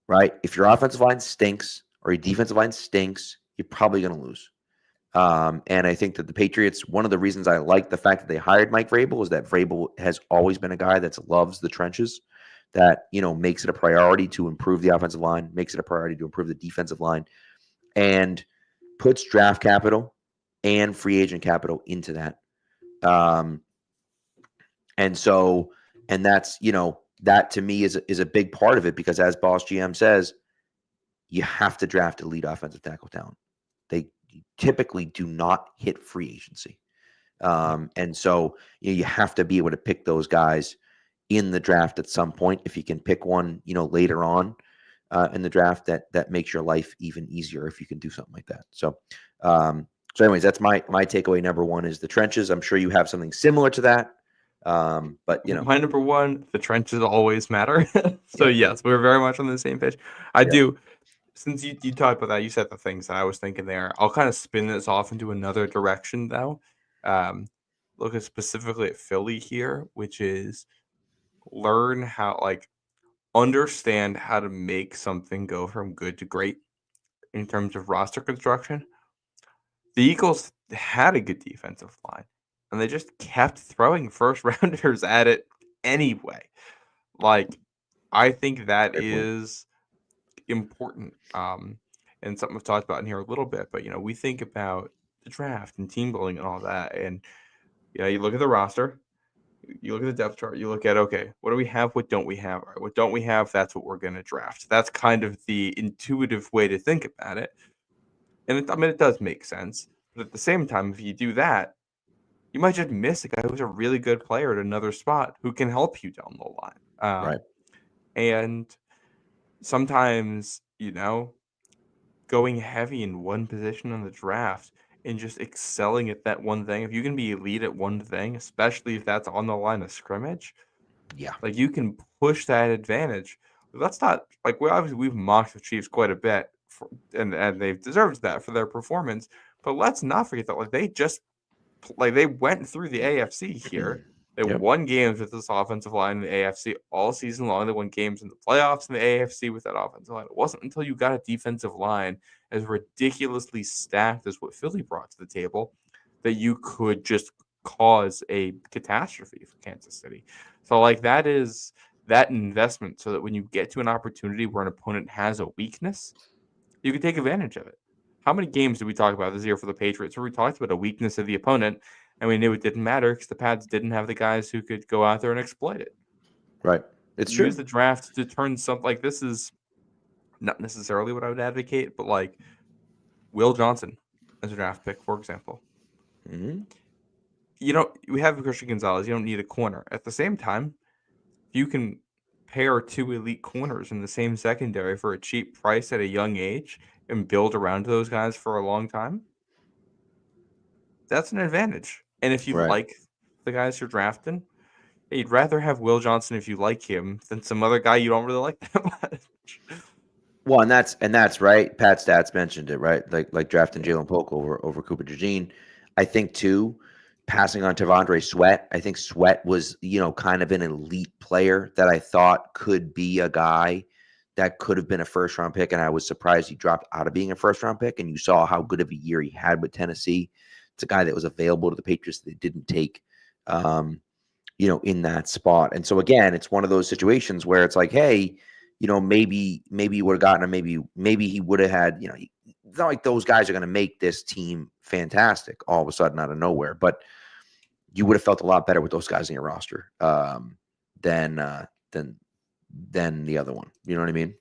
Right? If your offensive line stinks or your defensive line stinks, you're probably going to lose. And I think that the Patriots, one of the reasons I like the fact that they hired Mike Vrabel is that Vrabel has always been a guy that loves the trenches, that, makes it a priority to improve the offensive line, makes it a priority to improve the defensive line, and puts draft capital and free agent capital into that. And that's, that to me is a big part of it, because as Boss GM says, you have to draft elite offensive tackle talent. They typically do not hit free agency. And so you have to be able to pick those guys in the draft at some point. If you can pick one, later on in the draft, that makes your life even easier if you can do something like that. So anyways, that's my takeaway. Number one is the trenches. I'm sure you have something similar to that. But
my number one, the trenches always matter. So yes, we're very much on the same page. I do. Since you talked about that, you said the things that I was thinking there. I'll kind of spin this off into another direction, though. Looking specifically at Philly here, which is learn how, understand how to make something go from good to great in terms of roster construction. The Eagles had a good defensive line, and they just kept throwing first-rounders at it anyway. I think that is important, and something we've talked about in here a little bit, but we think about the draft and team building and all that, and you look at the roster, you look at the depth chart, you look at, okay, what do we have, what don't we have? All right, what don't we have, that's what we're going to draft. That's kind of the intuitive way to think about it, and it does make sense, but at the same time, if you do that, you might just miss a guy who's a really good player at another spot who can help you down the line.
Right.
And sometimes, going heavy in one position in the draft and just excelling at that one thing, if you can be elite at one thing, especially if that's on the line of scrimmage,
Yeah.
like you can push that advantage. Let's not like we've mocked the Chiefs quite a bit, and they've deserved that for their performance. But let's not forget that they went through the AFC here. They
Yep.
won games with this offensive line in the AFC all season long. They won games in the playoffs in the AFC with that offensive line. It wasn't until you got a defensive line as ridiculously stacked as what Philly brought to the table that you could just cause a catastrophe for Kansas City. So like that is that investment so that when you get to an opportunity where an opponent has a weakness, you can take advantage of it. How many games did we talk about this year for the Patriots where we talked about a weakness of the opponent and we knew it didn't matter because the Pats didn't have the guys who could go out there and exploit it?
Right. It's
Use
true.
the draft to turn something like this is not necessarily what I would advocate, but like Will Johnson as a draft pick, for example.
Mm-hmm.
We have Christian Gonzalez. You don't need a corner. At the same time, you can pair two elite corners in the same secondary for a cheap price at a young age and build around those guys for a long time. That's an advantage. And if you
Right.
like the guys you're drafting, you'd rather have Will Johnson if you like him than some other guy you don't really like that much.
Well, and that's right. Pat Stats mentioned it, right? Like drafting Jalen Polk over Cooper DeJean. I think too, passing on Tavondre Sweat. I think Sweat was, kind of an elite player that I thought could be a guy that could have been a first round pick. And I was surprised he dropped out of being a first round pick. And you saw how good of a year he had with Tennessee. It's a guy that was available to the Patriots that they didn't take, in that spot. And so again, it's one of those situations where it's like, hey, maybe he would have gotten him. Maybe he would have had, it's not like those guys are going to make this team fantastic all of a sudden out of nowhere, but you would have felt a lot better with those guys in your roster than the other one. You know what I mean?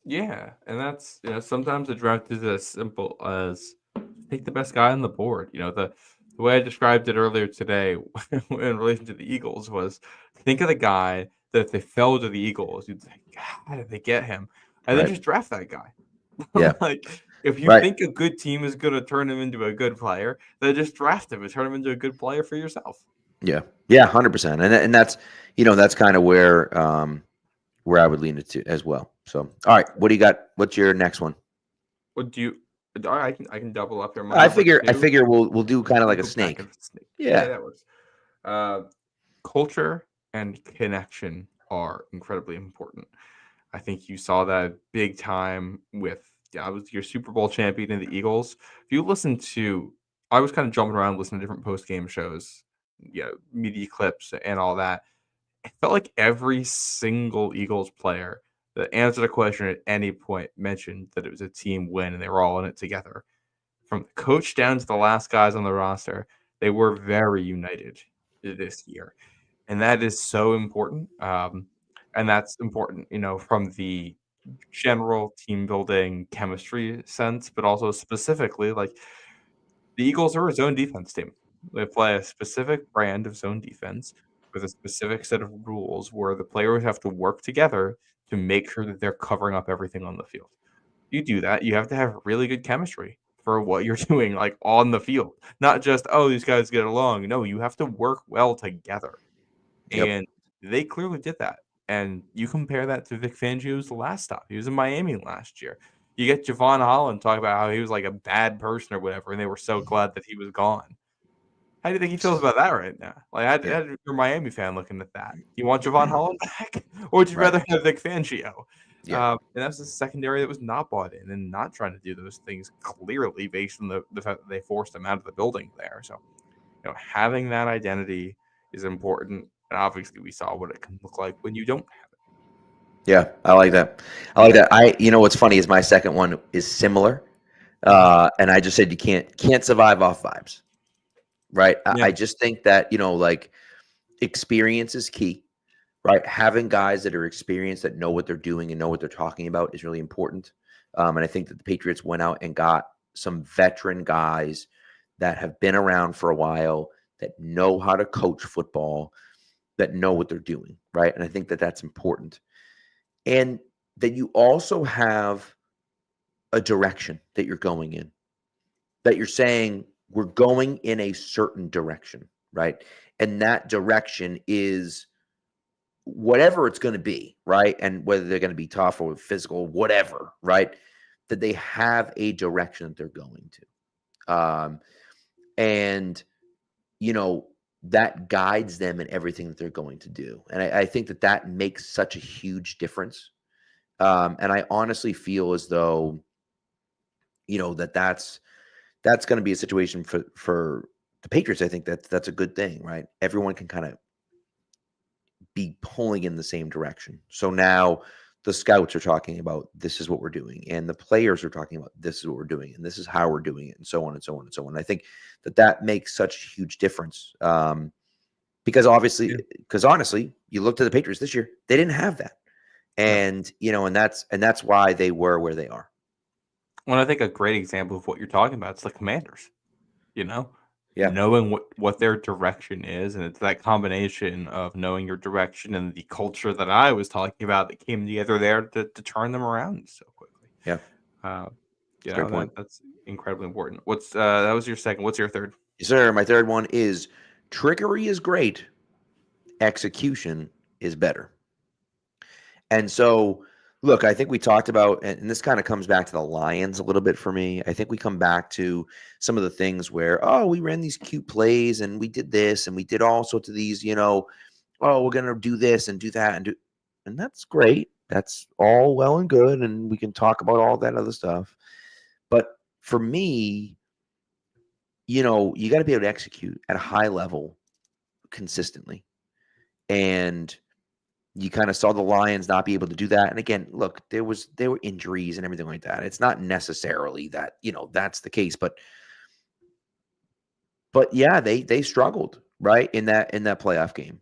Yeah, and that's sometimes the draft is as simple as take the best guy on the board. The way I described it earlier today in relation to the Eagles was think of the guy that if they fell to the Eagles, you'd think, how did they get him? And then
Right.
just draft that guy.
Yeah.
Like if you
Right.
think a good team is going to turn him into a good player, then just draft him and turn him into a good player for yourself.
Yeah. 100%. And that's that's kind of where I would lean it to as well. So, all right, what do you got? What's your next one?
What do you? I can double up here.
I figure we'll do kind of like a snake.
Yeah, that works. Culture and connection are incredibly important. I think you saw that big time with I was your Super Bowl champion in the Eagles. If you listen to, I was kind of jumping around listening to different post game shows, media clips and all that. It felt like every single Eagles player that answered a question at any point mentioned that it was a team win and they were all in it together. From the coach down to the last guys on the roster, they were very united this year. And that is so important. And that's important, from the general team building chemistry sense, but also specifically like the Eagles are a zone defense team. They play a specific brand of zone defense with a specific set of rules where the players have to work together to make sure that they're covering up everything on the field. You do that, you have to have really good chemistry for what you're doing, like on the field, not just, oh, these guys get along. No, you have to work well together.
Yep.
And they clearly did that. And you compare that to Vic Fangio's last stop. He was in Miami last year. You get Javon Holland talking about how he was like a bad person or whatever, and they were so glad that he was gone. How do you think he feels about that right now? Like, how did your Miami fan looking at that? You want Javon Holland back, or would you
Right.
rather have Vic Fangio?
Yeah.
And that's a secondary that was not bought in and not trying to do those things clearly based on the fact that they forced him out of the building there. So, having that identity is important. And obviously, we saw what it can look like when you don't have it.
Yeah, I like that. What's funny is my second one is similar, and I just said you can't survive off vibes, right?
Yeah.
I just think that experience is key, right? Having guys that are experienced that know what they're doing and know what they're talking about is really important. And I think that the Patriots went out and got some veteran guys that have been around for a while, that know how to coach football, that know what they're doing, right? And I think that that's important. And that you also have a direction that you're going in, that you're saying we're going in a certain direction, right? And that direction is whatever it's going to be, right? And whether they're going to be tough or physical, whatever, right? That they have a direction that they're going to. And, that guides them in everything that they're going to do. And I think that makes such a huge difference. And I honestly feel as though, that's going to be a situation for the Patriots. I think that's a good thing, right? Everyone can kind of be pulling in the same direction. So now the scouts are talking about this is what we're doing, and the players are talking about this is what we're doing, and this is how we're doing it, and so on and so on and so on. I think that makes such a huge difference because honestly, you look to the Patriots this year, they didn't have that, and and that's why they were where they are.
Well, I think a great example of what you're talking about is the Commanders.
Yeah.
Knowing what their direction is, and it's that combination of knowing your direction and the culture that I was talking about that came together there to turn them around so quickly.
Yeah.
Great point. That's incredibly important. That was your second. What's your third?
Yes, sir. My third one is trickery is great, execution is better. And so, look, I think we talked about, and this kind of comes back to the Lions a little bit for me. I think we come back to some of the things where, we ran these cute plays and we did this and we did all sorts of these, we're going to do this and do that and that's great. That's all well and good. And we can talk about all that other stuff. But for me, you got to be able to execute at a high level consistently. And you kind of saw the Lions not be able to do that. And again, look, there were injuries and everything like that. It's not necessarily that, that's the case, but yeah, they struggled, right? In that playoff game.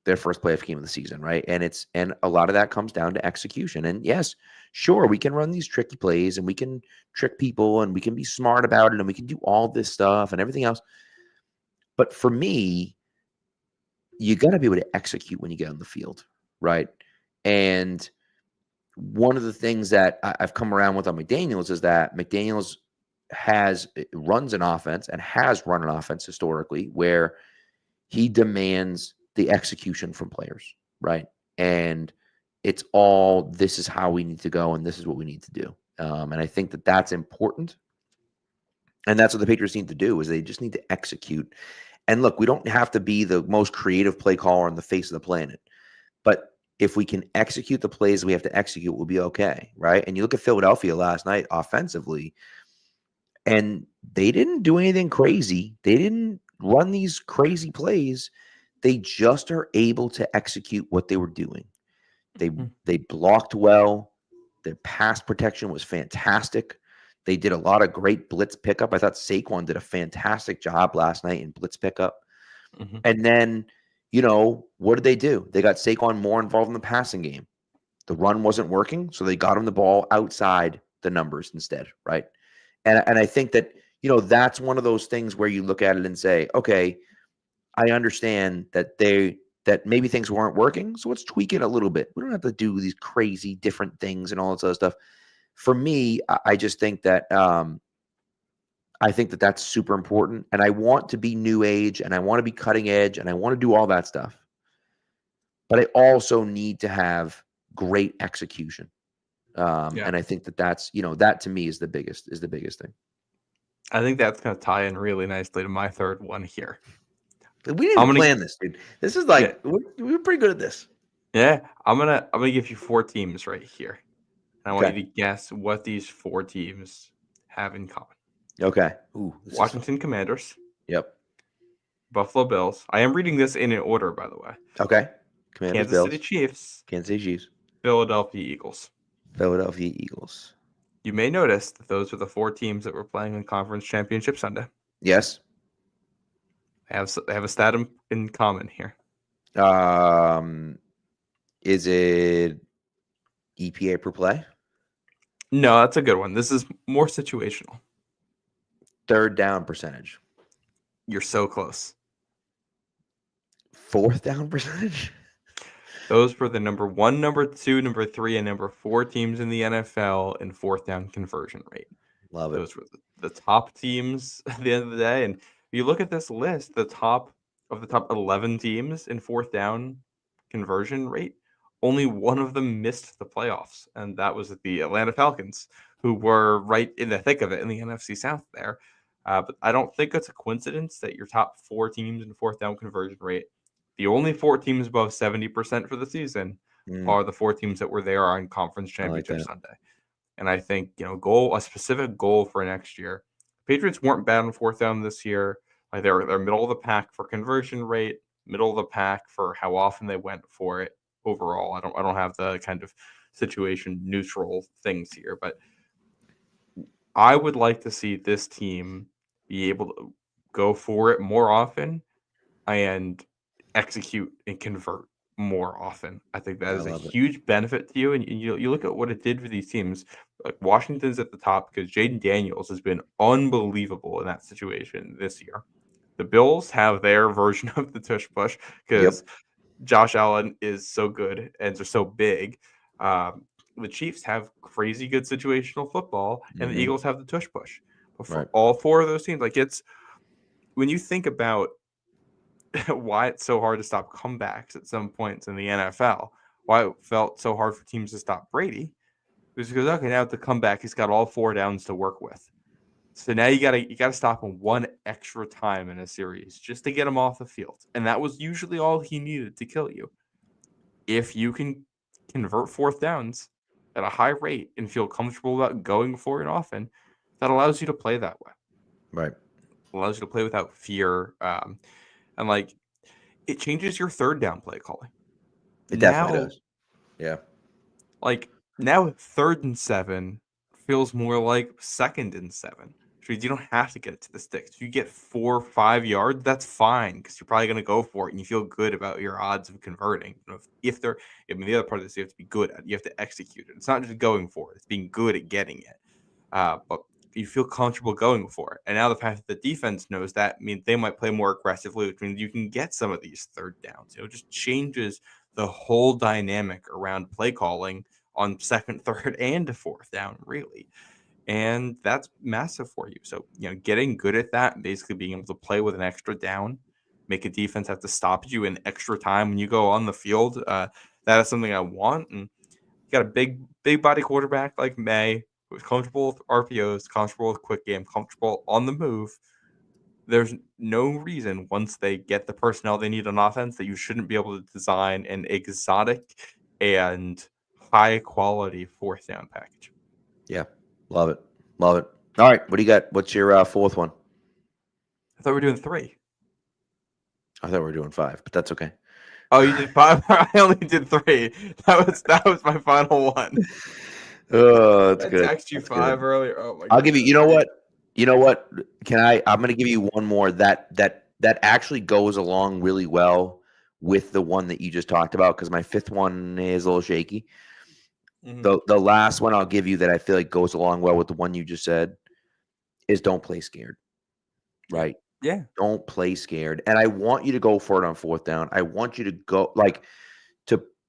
Their first playoff game of the season, right? And a lot of that comes down to execution. And yes, sure, we can run these tricky plays and we can trick people and we can be smart about it and we can do all this stuff and everything else. But for me, you got to be able to execute when you get on the field, right? And one of the things that I've come around with on McDaniels is that McDaniels runs an offense and has run an offense historically where he demands the execution from players, right? And it's all, this is how we need to go and this is what we need to do. And I think that that's important. And that's what the Patriots need to do, is they just need to execute. And look, we don't have to be the most creative play caller on the face of the planet, but if we can execute the plays we have to execute, we'll be okay, right? And you look at Philadelphia last night offensively, and they didn't do anything crazy. They didn't run these crazy plays. They just are able to execute what they were doing. They blocked well. Their pass protection was fantastic. They did a lot of great blitz pickup. I thought Saquon did a fantastic job last night in blitz pickup. Mm-hmm. And then, what did they do? They got Saquon more involved in the passing game. The run wasn't working, so they got him the ball outside the numbers instead, right? And I think that, that's one of those things where you look at it and say, okay, I understand that that maybe things weren't working, so let's tweak it a little bit. We don't have to do these crazy different things and all this other stuff. For me, I just think that that's super important, and I want to be new age, and I want to be cutting edge, and I want to do all that stuff. But I also need to have great execution, and I think that's that to me is the biggest thing.
I think that's going to tie in really nicely to my third one here.
We didn't even plan this, dude. This is like we're pretty good at this.
Yeah, I'm gonna give you 4 teams right here. I want you to guess what these 4 teams have in common.
Okay. Ooh,
Washington Commanders.
Yep.
Buffalo Bills. I am reading this in an order, by the way.
Okay. Commanders,
Kansas City Chiefs.
Kansas City Chiefs.
Philadelphia Eagles.
Philadelphia Eagles.
You may notice that those are the 4 teams that were playing in Conference Championship Sunday.
Yes.
They have a stat in common here.
Is it EPA per play?
No, that's a good one. This is more situational.
Third down percentage.
You're so close.
Fourth down percentage?
Those were the number 1, number 2, number 3, and number 4 teams in the NFL in fourth down conversion rate.
Love it.
Those were the top teams at the end of the day. And you look at this list, the top 11 teams in fourth down conversion rate, only one of them missed the playoffs, and that was the Atlanta Falcons, who were right in the thick of it in the NFC South there. But I don't think it's a coincidence that your top 4 teams in fourth down conversion rate, the only 4 teams above 70% for the season, are the 4 teams that were there on Conference Championship Sunday. And I think, a specific goal for next year. Patriots weren't bad on fourth down this year. Like they're middle of the pack for conversion rate, middle of the pack for how often they went for it overall. I don't have the kind of situation neutral things here, but I would like to see this team be able to go for it more often and execute and convert more often. I think that is a huge benefit to you. And you look at what it did for these teams. Like Washington's at the top because Jaden Daniels has been unbelievable in that situation this year. The Bills have their version of the tush push because Josh Allen is so good and they're so big. The Chiefs have crazy good situational football, and the Eagles have the tush push. But for all 4 of those teams, like it's when you think about why it's so hard to stop comebacks at some points in the NFL, why it felt so hard for teams to stop Brady, was because now at the comeback he's got all 4 downs to work with. So now you gotta stop him one extra time in a series just to get him off the field, and that was usually all he needed to kill you. If you can convert fourth downs at a high rate and feel comfortable about going for it often, that allows you to play that way.
Right.
Allows you to play without fear. And like it changes your third down play calling.
It definitely does. Yeah.
Like now 3rd and 7 feels more like 2nd and 7. Which means you don't have to get it to the sticks. If you get 4 or 5 yards, that's fine because you're probably going to go for it and you feel good about your odds of converting. If they're, the other part of this you have to be good at. You have to execute it. It's not just going for it. It's being good at getting it. But you feel comfortable going for it. And now the fact that the defense knows that means they might play more aggressively, which means you can get some of these third downs. It just changes the whole dynamic around play calling on 2nd, 3rd, and 4th down, really. And that's massive for you. So, getting good at that, basically being able to play with an extra down, make a defense have to stop you in extra time when you go on the field. That is something I want. And you got a big body quarterback like May, who's comfortable with RPOs, comfortable with quick game, comfortable on the move. There's no reason once they get the personnel they need on offense that you shouldn't be able to design an exotic and high quality 4th down package.
Yeah. Love it. All right. What do you got? What's your 4th one?
I thought we were doing 3.
I thought we were doing 5, but that's okay.
Oh, you did 5? I only did 3. That was my final one.
Oh, that's good.
I texted you 5 earlier. Oh my god.
I'll give you. You know what? I'm going to give you one more that actually goes along really well with the one that you just talked about because my 5th one is a little shaky. The last one I'll give you that I feel like goes along well with the one you just said is don't play scared. Right?
Yeah.
Don't play scared. And I want you to go for it on 4th down. I want you to go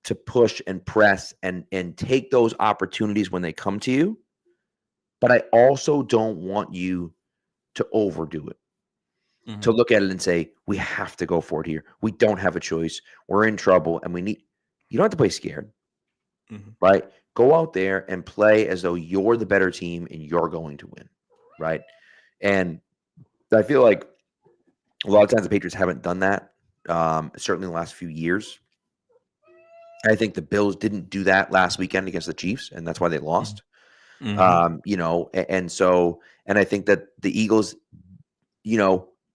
to push and press and take those opportunities when they come to you. But I also don't want you to overdo it. To look at it and say, we have to go for it here. We don't have a choice. We're in trouble and you don't have to play scared. Right? Go out there and play as though you're the better team and you're going to win. Right? And I feel like a lot of times the Patriots haven't done that, certainly in the last few years. I think the Bills didn't do that last weekend against the Chiefs, and that's why they lost. And I think that the Eagles,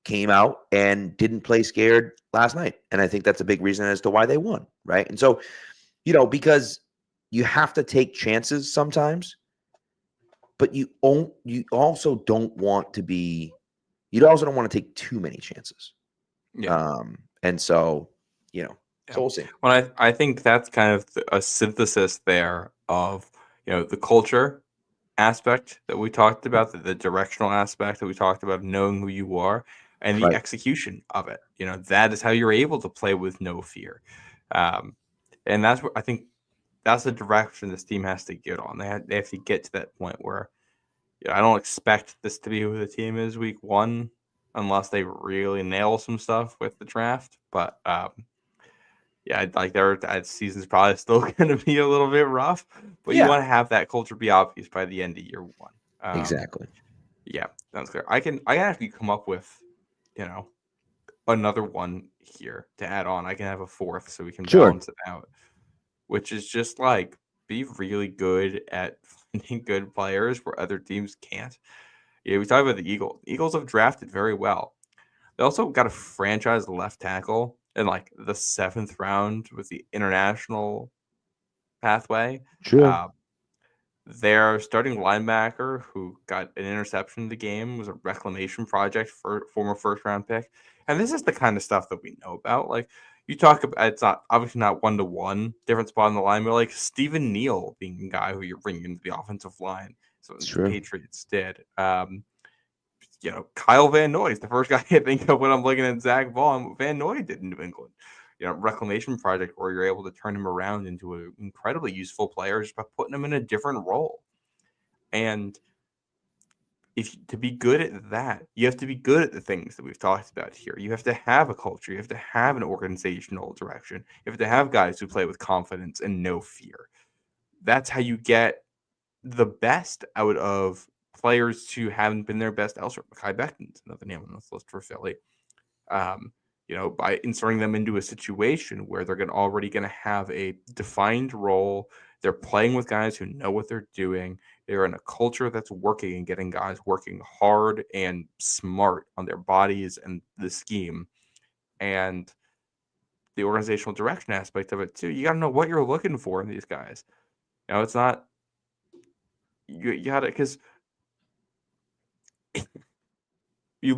came out and didn't play scared last night. And I think that's a big reason as to why they won. Right? And so, because you have to take chances sometimes, but you also don't want to take too many chances.
Yeah.
And so, so we'll see.
Well, I think that's kind of a synthesis there of, the culture aspect that we talked about, the directional aspect that we talked about, knowing who you are, and the execution of it. That is how you're able to play with no fear. And that's what I think that's the direction this team has to get on. They have to get to that point where I don't expect this to be who the team is week 1 unless they really nail some stuff with the draft. But yeah, like that season's probably still going to be a little bit rough. But you want to have that culture be obvious by the end of year 1.
Exactly.
Yeah, that's clear. I can actually come up with, another one here to add on. I can have a fourth so we can balance it out, which is just like be really good at finding good players where other teams can't. Yeah, we talked about the Eagles. Eagles have drafted very well. They also got a franchise left tackle in like the 7th round with the international pathway.
Sure.
Their starting linebacker, who got an interception in the game, was a reclamation project for former first-round pick. And this is the kind of stuff that we know about. Like, you talk about, it's not obviously not one-to-one different spot on the line, but like Stephen Neal being a guy who you're bringing into the offensive line. So the Patriots did. Kyle Van Noy is the first guy I think of when I'm looking at Zach Vaughn. Van Noy did in New England. Reclamation project where you're able to turn him around into an incredibly useful player just by putting him in a different role. And to be good at that, you have to be good at the things that we've talked about here. You have to have a culture. You have to have an organizational direction. You have to have guys who play with confidence and no fear. That's how you get the best out of players who haven't been their best elsewhere. Mekhi Becton's another name on this list for Philly. By inserting them into a situation where they're already going to have a defined role. They're playing with guys who know what they're doing. They're in a culture that's working and getting guys working hard and smart on their bodies and the scheme. And the organizational direction aspect of it too. You got to know what you're looking for in these guys. It's not, you got to, because you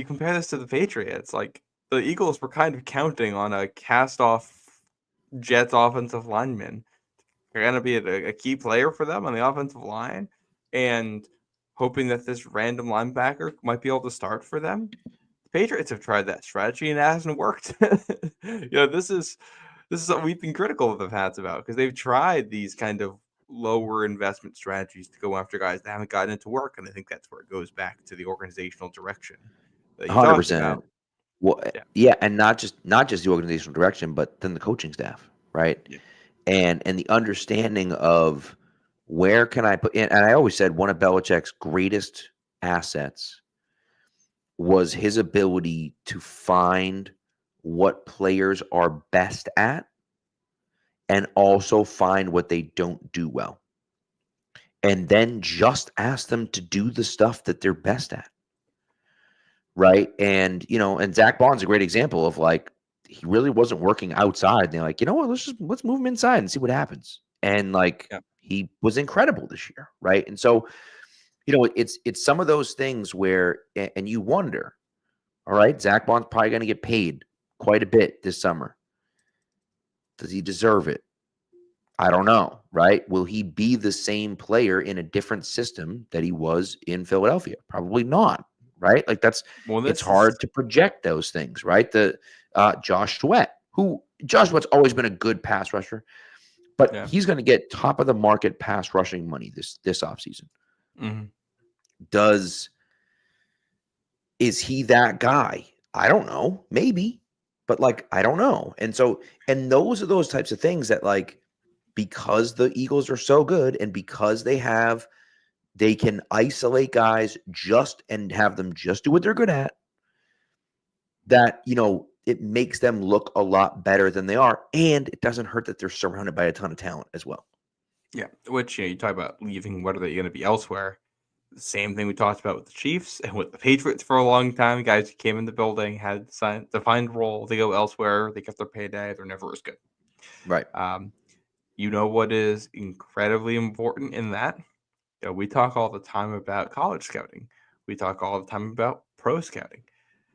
compare this to the Patriots, like, the Eagles were kind of counting on a cast-off Jets offensive lineman. They're going to be a key player for them on the offensive line and hoping that this random linebacker might be able to start for them. The Patriots have tried that strategy and it hasn't worked. This is what we've been critical of the Pats about because they've tried these kind of lower investment strategies to go after guys that haven't gotten it to work. And I think that's where it goes back to the organizational direction that you talked about.
Well, yeah, and not just the organizational direction, but then the coaching staff, right?
Yeah.
And the understanding of where can I put in. And I always said one of Belichick's greatest assets was his ability to find what players are best at and also find what they don't do well. And then just ask them to do the stuff that they're best at. Right. And, and Zach Bond's a great example of like, he really wasn't working outside. And they're like, you know what, let's move him inside and see what happens. And he was incredible this year. Right. And so, it's some of those things where, and you wonder, all right, Zach Bond's probably going to get paid quite a bit this summer. Does he deserve it? I don't know. Right. Will he be the same player in a different system that he was in Philadelphia? Probably not. Right? Like it's hard to project those things, right? The Josh Sweat, Josh Sweat's always been a good pass rusher, but he's going to get top of the market pass rushing money this offseason.
Mm-hmm.
Is he that guy? I don't know. Maybe, but I don't know. And so, and those are those types of things that because the Eagles are so good and because they can isolate guys and have them just do what they're good at, that, it makes them look a lot better than they are. And it doesn't hurt that they're surrounded by a ton of talent as well.
Yeah. Which, you talk about leaving, what are they going to be elsewhere? The same thing we talked about with the Chiefs and with the Patriots for a long time. Guys who came in the building, had defined role. They go elsewhere. They get their payday. They're never as good.
Right.
What is incredibly important in that? We talk all the time about college scouting. We talk all the time about pro scouting.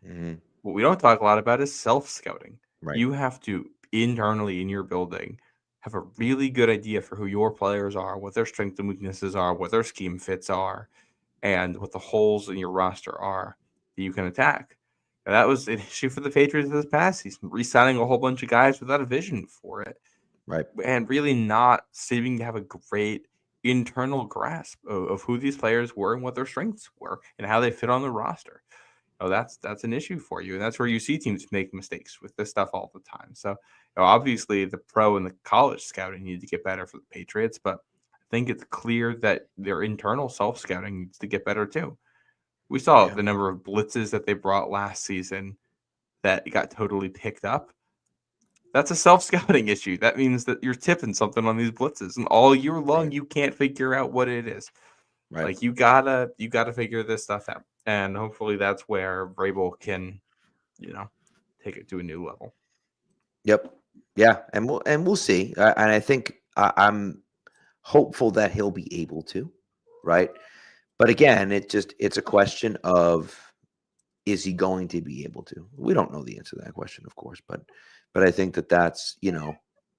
Mm-hmm.
What we don't talk a lot about is self-scouting.
Right.
You have to internally in your building have a really good idea for who your players are, what their strengths and weaknesses are, what their scheme fits are, and what the holes in your roster are that you can attack. And that was an issue for the Patriots this past season, re-signing a whole bunch of guys without a vision for it.
Right.
and really not seeming to have a great internal grasp of who these players were and what their strengths were and how they fit on the roster. Oh, that's an issue for you, and that's where you see teams make mistakes with this stuff all the time. So, obviously, the pro and the college scouting need to get better for the Patriots, but I think it's clear that their internal self scouting needs to get better too. We saw the number of blitzes that they brought last season that got totally picked up. That's a self-scouting issue. That means that you're tipping something on these blitzes, and all year long you can't figure out what it is.
Right.
Like you gotta figure this stuff out, and hopefully that's where Vrabel can, take it to a new level.
Yep. Yeah, and we'll see. And I think I'm hopeful that he'll be able to, right? But again, it's a question of, is he going to be able to? We don't know the answer to that question, of course, but I think that's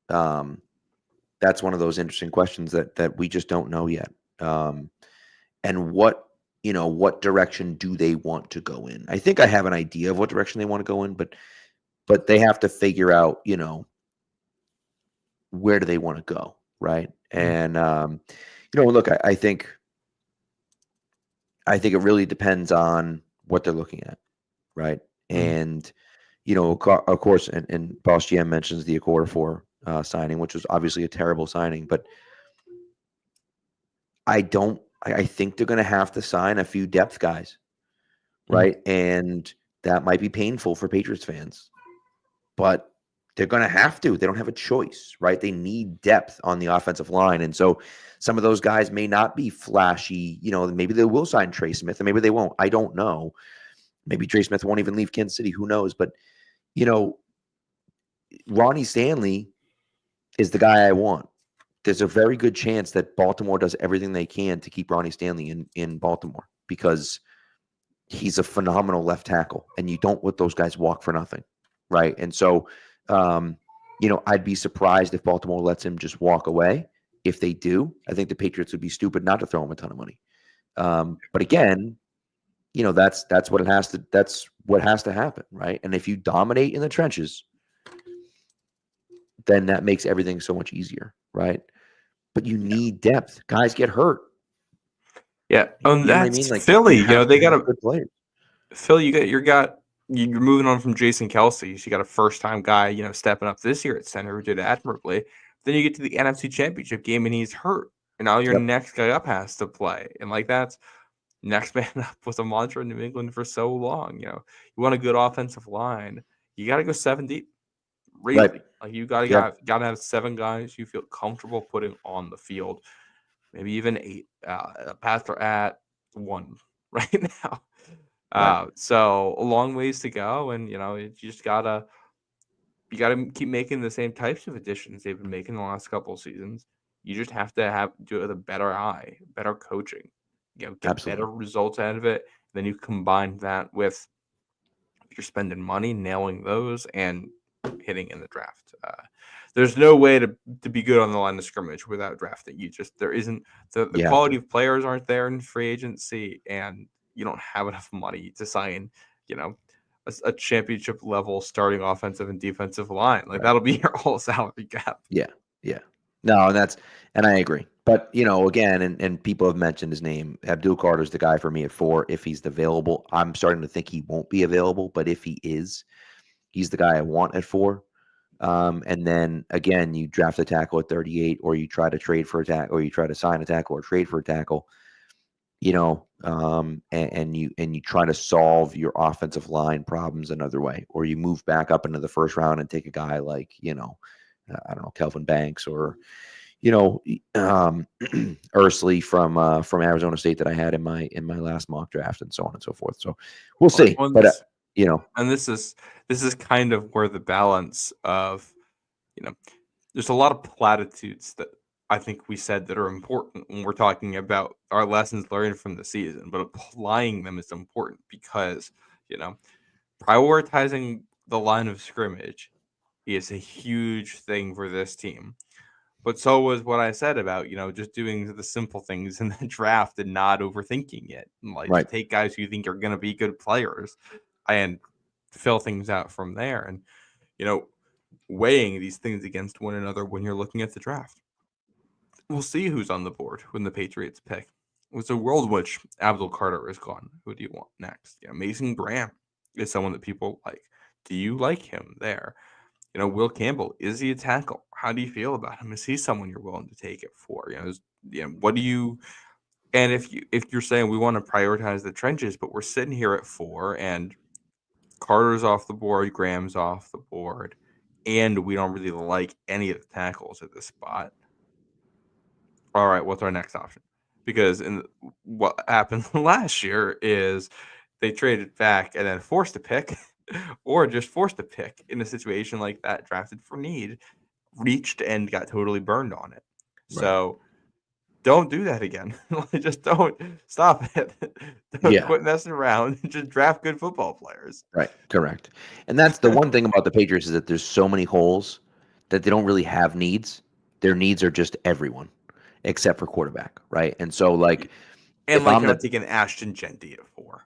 that's one of those interesting questions that we just don't know yet. And what direction do they want to go in? I think I have an idea of what direction they want to go in, but they have to figure out, where do they want to go, right? And look, I think it really depends on what they're looking at, right? And of course, and Boss GM mentions the Okorafor signing, which was obviously a terrible signing, but I think they're going to have to sign a few depth guys, right? And that might be painful for Patriots fans, but they're going to have to. They don't have a choice, right? They need depth on the offensive line. And so some of those guys may not be flashy. Maybe they will sign Trey Smith, and maybe they won't. I don't know. Maybe Trey Smith won't even leave Kansas City. Who knows? But, Ronnie Stanley is the guy I want. There's a very good chance that Baltimore does everything they can to keep Ronnie Stanley in Baltimore, because he's a phenomenal left tackle, and you don't let those guys walk for nothing, right? And so, I'd be surprised if Baltimore lets him just walk away. If they do, I think the Patriots would be stupid not to throw him a ton of money. But again, that's what has to happen, right? And if you dominate in the trenches, then that makes everything so much easier, right? But you need depth. Guys get hurt.
Yeah,
you know what I
that's
mean? Like,
Philly. They got a
good players.
Phil. You're moving on from Jason Kelsey. So you got a first-time guy, stepping up this year at center who did admirably. Then you get to the NFC Championship game and he's hurt, and now your next guy up has to play, and that's next man up was a mantra in New England for so long. You want a good offensive line, you got to go 7 deep. Really,
Right.
like you got to have 7 guys you feel comfortable putting on the field, maybe even 8. Pastor at 1 right now. So a long ways to go, and you just gotta keep making the same types of additions they've been making the last couple of seasons. You just have to do it with a better eye, better coaching, get
Absolutely.
better results out of it. Then you combine that with, if you're spending money, nailing those and hitting in the draft. There's no way to be good on the line of scrimmage without drafting. There isn't the quality of players aren't there in free agency, and you don't have enough money to sign, a championship level starting offensive and defensive line. That'll be your whole salary cap.
Yeah. No, and I agree. But again, and people have mentioned his name. Abdul Carter's the guy for me at 4 if he's available. I'm starting to think he won't be available, but if he is, he's the guy I want at 4. And then again, you draft a tackle at 38, or you try to trade for a tackle, or you try to sign a tackle or trade for a tackle. And you try to solve your offensive line problems another way, or you move back up into the first round and take a guy like, I don't know, Kelvin Banks, or, Ursley from Arizona State that I had in my last mock draft, and so on and so forth. So we'll see. But
and this is kind of where the balance of, there's a lot of platitudes that I think we said that are important when we're talking about our lessons learned from the season, but applying them is important because, prioritizing the line of scrimmage is a huge thing for this team. But so was what I said about, just doing the simple things in the draft and not overthinking it. Just take guys who you think are going to be good players and fill things out from there. And, weighing these things against one another when you're looking at the draft. We'll see who's on the board when the Patriots pick. It's a world in which Abdul Carter is gone. Who do you want next? Mason Graham is someone that people like. Do you like him there? Will Campbell, is he a tackle? How do you feel about him? Is he someone you're willing to take it for? What do you? And if you're saying we want to prioritize the trenches, but we're sitting here at 4 and Carter's off the board, Graham's off the board, and we don't really like any of the tackles at this spot. All right, what's our next option? Because what happened last year is they traded back and then forced a pick, or just forced a pick in a situation like that, drafted for need, reached and got totally burned on it. Right. So don't do that again. Just don't stop it. Don't quit messing around. Just draft good football players.
Right, correct. And that's the one thing about the Patriots is that there's so many holes that they don't really have needs. Their needs are just everyone except for quarterback, right? And so
and if I'm not taking Ashton Genty at 4.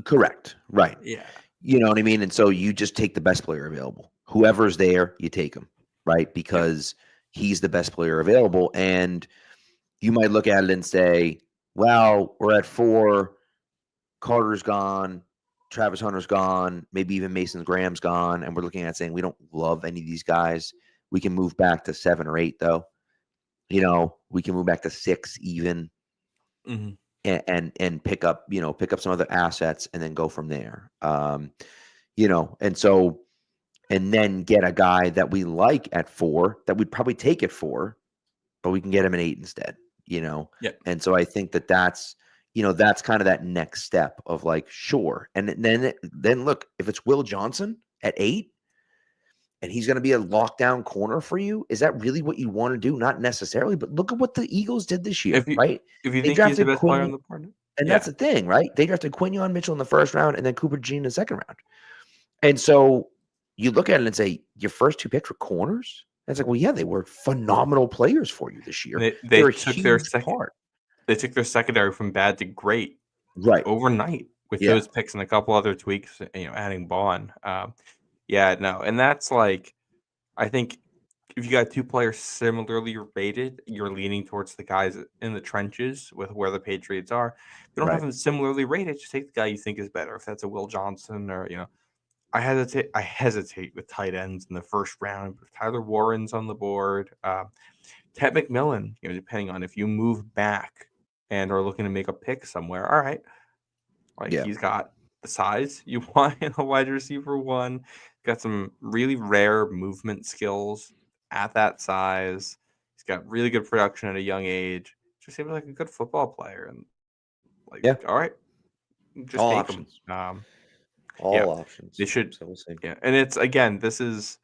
Correct, right.
Yeah.
You know what I mean? And so you just take the best player available. Whoever's there, you take him, right? Because he's the best player available. And you might look at it and say, well, we're at 4. Carter's gone. Travis Hunter's gone. Maybe even Mason Graham's gone. And we're looking at saying we don't love any of these guys. We can move back to 7 or 8, though. We can move back to 6 even.
Mm-hmm.
And pick up some other assets and then go from there. And then get a guy that we like at 4 that we'd probably take at 4, but we can get him at 8 instead, Yeah. And so I think that's kind of that next step of like, sure. And then look, if it's Will Johnson at 8 and he's going to be a lockdown corner for you, is that really what you want to do? Not necessarily, but look at what the Eagles did this year, right?
If you think he's the best player on the board.
And that's the thing, right? They drafted Quinion Mitchell in the first round and then Cooper Jean in the second round. And so you look at it and say, your first 2 picks were corners? And it's like, well, yeah, they were phenomenal players for you this year.
They took their part. They took their secondary from bad to great overnight with those picks and a couple other tweaks, adding Bond. And that's like, I think if you got 2 players similarly rated, you're leaning towards the guys in the trenches with where the Patriots are. If you don't have them similarly rated, just take the guy you think is better. If that's a Will Johnson or, I hesitate with tight ends in the first round. If Tyler Warren's on the board, Ted McMillan, depending on if you move back and are looking to make a pick somewhere, all right. He's got the size you want in a wide receiver 1. Got some really rare movement skills at that size. He's got really good production at a young age. Just seems like a good football player. And all right, just
all
take
options.
Him.
All options.
They should.
So we'll see.
Yeah, and it's again, this is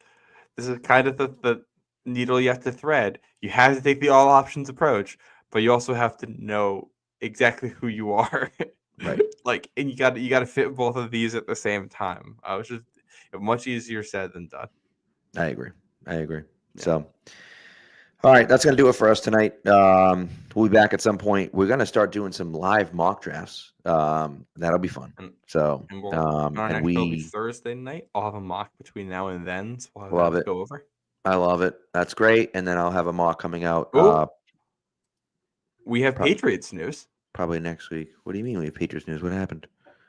kind of the needle you have to thread. You have to take the all options approach, but you also have to know exactly who you are.
Right.
And you got to fit both of these at the same time. It's just much easier said than done.
I agree. Yeah. So, all right, that's going to do it for us tonight. We'll be back at some point. We're going to start doing some live mock drafts. That'll be fun.
And we Thursday night. I'll have a mock between now and then. So we'll have to go over.
I love it. That's great. And then I'll have a mock coming out.
We have Patriots news.
Probably next week. What do you mean we have Patriots news? What happened?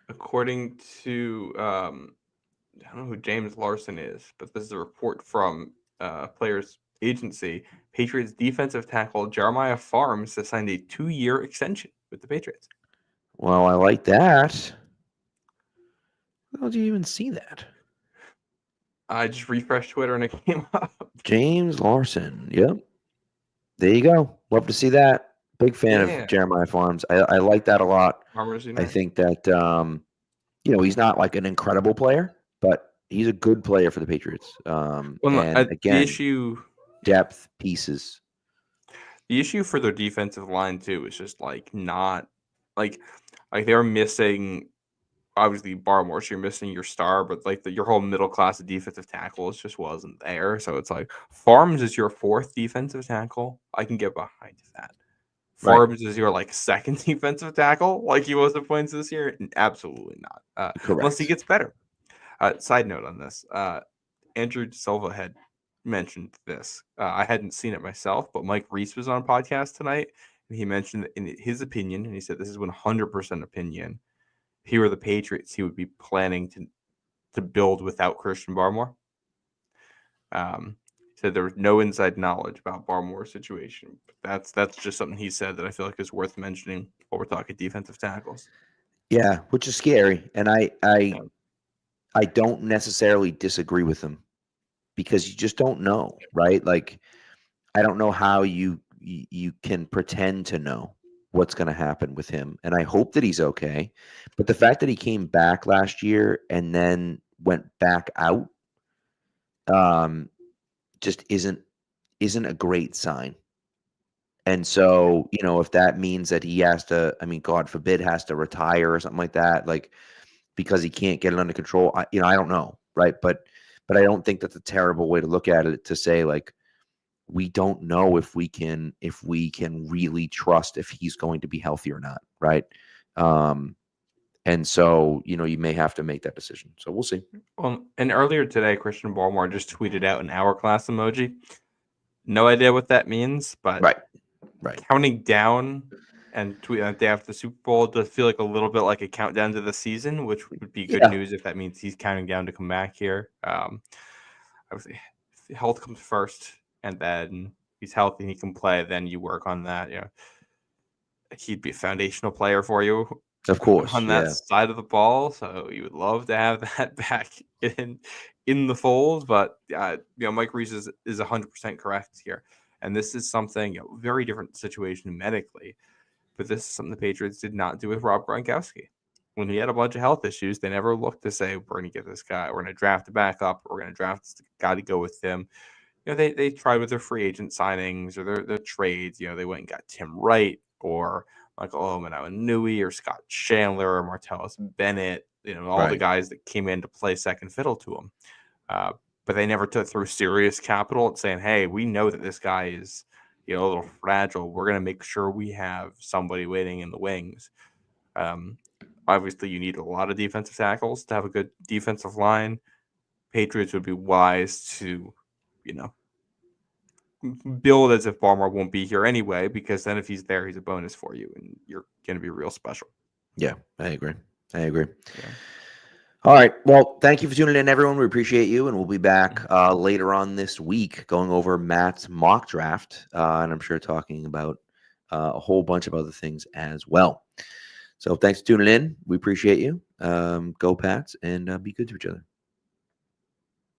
According to I don't know who James Larson is, but this is a report from Players Agency. Patriots defensive tackle Jeremiah Farms has signed a 2-year extension with the Patriots.
Well, I like that. How did you even see that?
I just refreshed Twitter and it came up.
James Larson. Yep. There you go. Love to see that. Big fan of Jeremiah Farms. I like that a lot. I think that he's not like an incredible player, but he's a good player for the Patriots. And again,
the issue,
depth pieces.
The issue for their defensive line too is just not they're missing. Obviously, Barmore, you're missing your star, but your whole middle class of defensive tackles just wasn't there. So it's like Farms is your 4th defensive tackle. I can get behind that. Farms is your second defensive tackle, like he was at points this year? Absolutely not.
Correct.
Unless he gets better. Side note on this: Andrew Silva had mentioned this. I hadn't seen it myself, but Mike Reese was on a podcast tonight, and he mentioned that in his opinion, and he said this is 100% opinion, if he were the Patriots, he would be planning to build without Christian Barmore. Said there was no inside knowledge about Barmore's situation. That's just something he said that I feel like is worth mentioning while we're talking defensive tackles.
Yeah, which is scary, and I don't necessarily disagree with him because you just don't know, right? Like, I don't know how you can pretend to know what's going to happen with him, and I hope that he's okay. But the fact that he came back last year and then went back out, just isn't a great sign. And so, if that means that he has to, I mean, God forbid, has to retire or something like that, like because he can't get it under control, I don't know, right? But I don't think that's a terrible way to look at it, to say like, we don't know if we can really trust if he's going to be healthy or not, right? And so, you may have to make that decision. So we'll see.
Well, and earlier today, Christian Barmore just tweeted out an hourglass emoji. No idea what that means, but
Right.
Counting down and tweet on the day after the Super Bowl does feel like a little bit like a countdown to the season, which would be good news if that means he's counting down to come back here. Obviously, health comes first, and then he's healthy and he can play. Then you work on that. He'd be a foundational player for you,
of course,
on that side of the ball. So you would love to have that back in the fold. But Mike Reese is 100% correct here. And this is something, very different situation medically, but this is something the Patriots did not do with Rob Gronkowski. When he had a bunch of health issues, they never looked to say, we're going to get this guy, we're going to draft a backup, we're going to draft this guy to go with him. They tried with their free agent signings or their trades. They went and got Tim Wright or Michael Omenawinui or Scott Chandler or Martellus Bennett, all the guys that came in to play second fiddle to him. But they never took through serious capital and saying, hey, we know that this guy is, a little fragile. We're going to make sure we have somebody waiting in the wings. Obviously, you need a lot of defensive tackles to have a good defensive line. Patriots would be wise to, build as if Barmore won't be here anyway, because then if he's there, he's a bonus for you, and you're going to be real special.
Yeah, I agree. Yeah. All right. Well, thank you for tuning in, everyone. We appreciate you, and we'll be back later on this week going over Matt's mock draft, and I'm sure talking about a whole bunch of other things as well. So thanks for tuning in. We appreciate you. Go Pats, and be good to each other.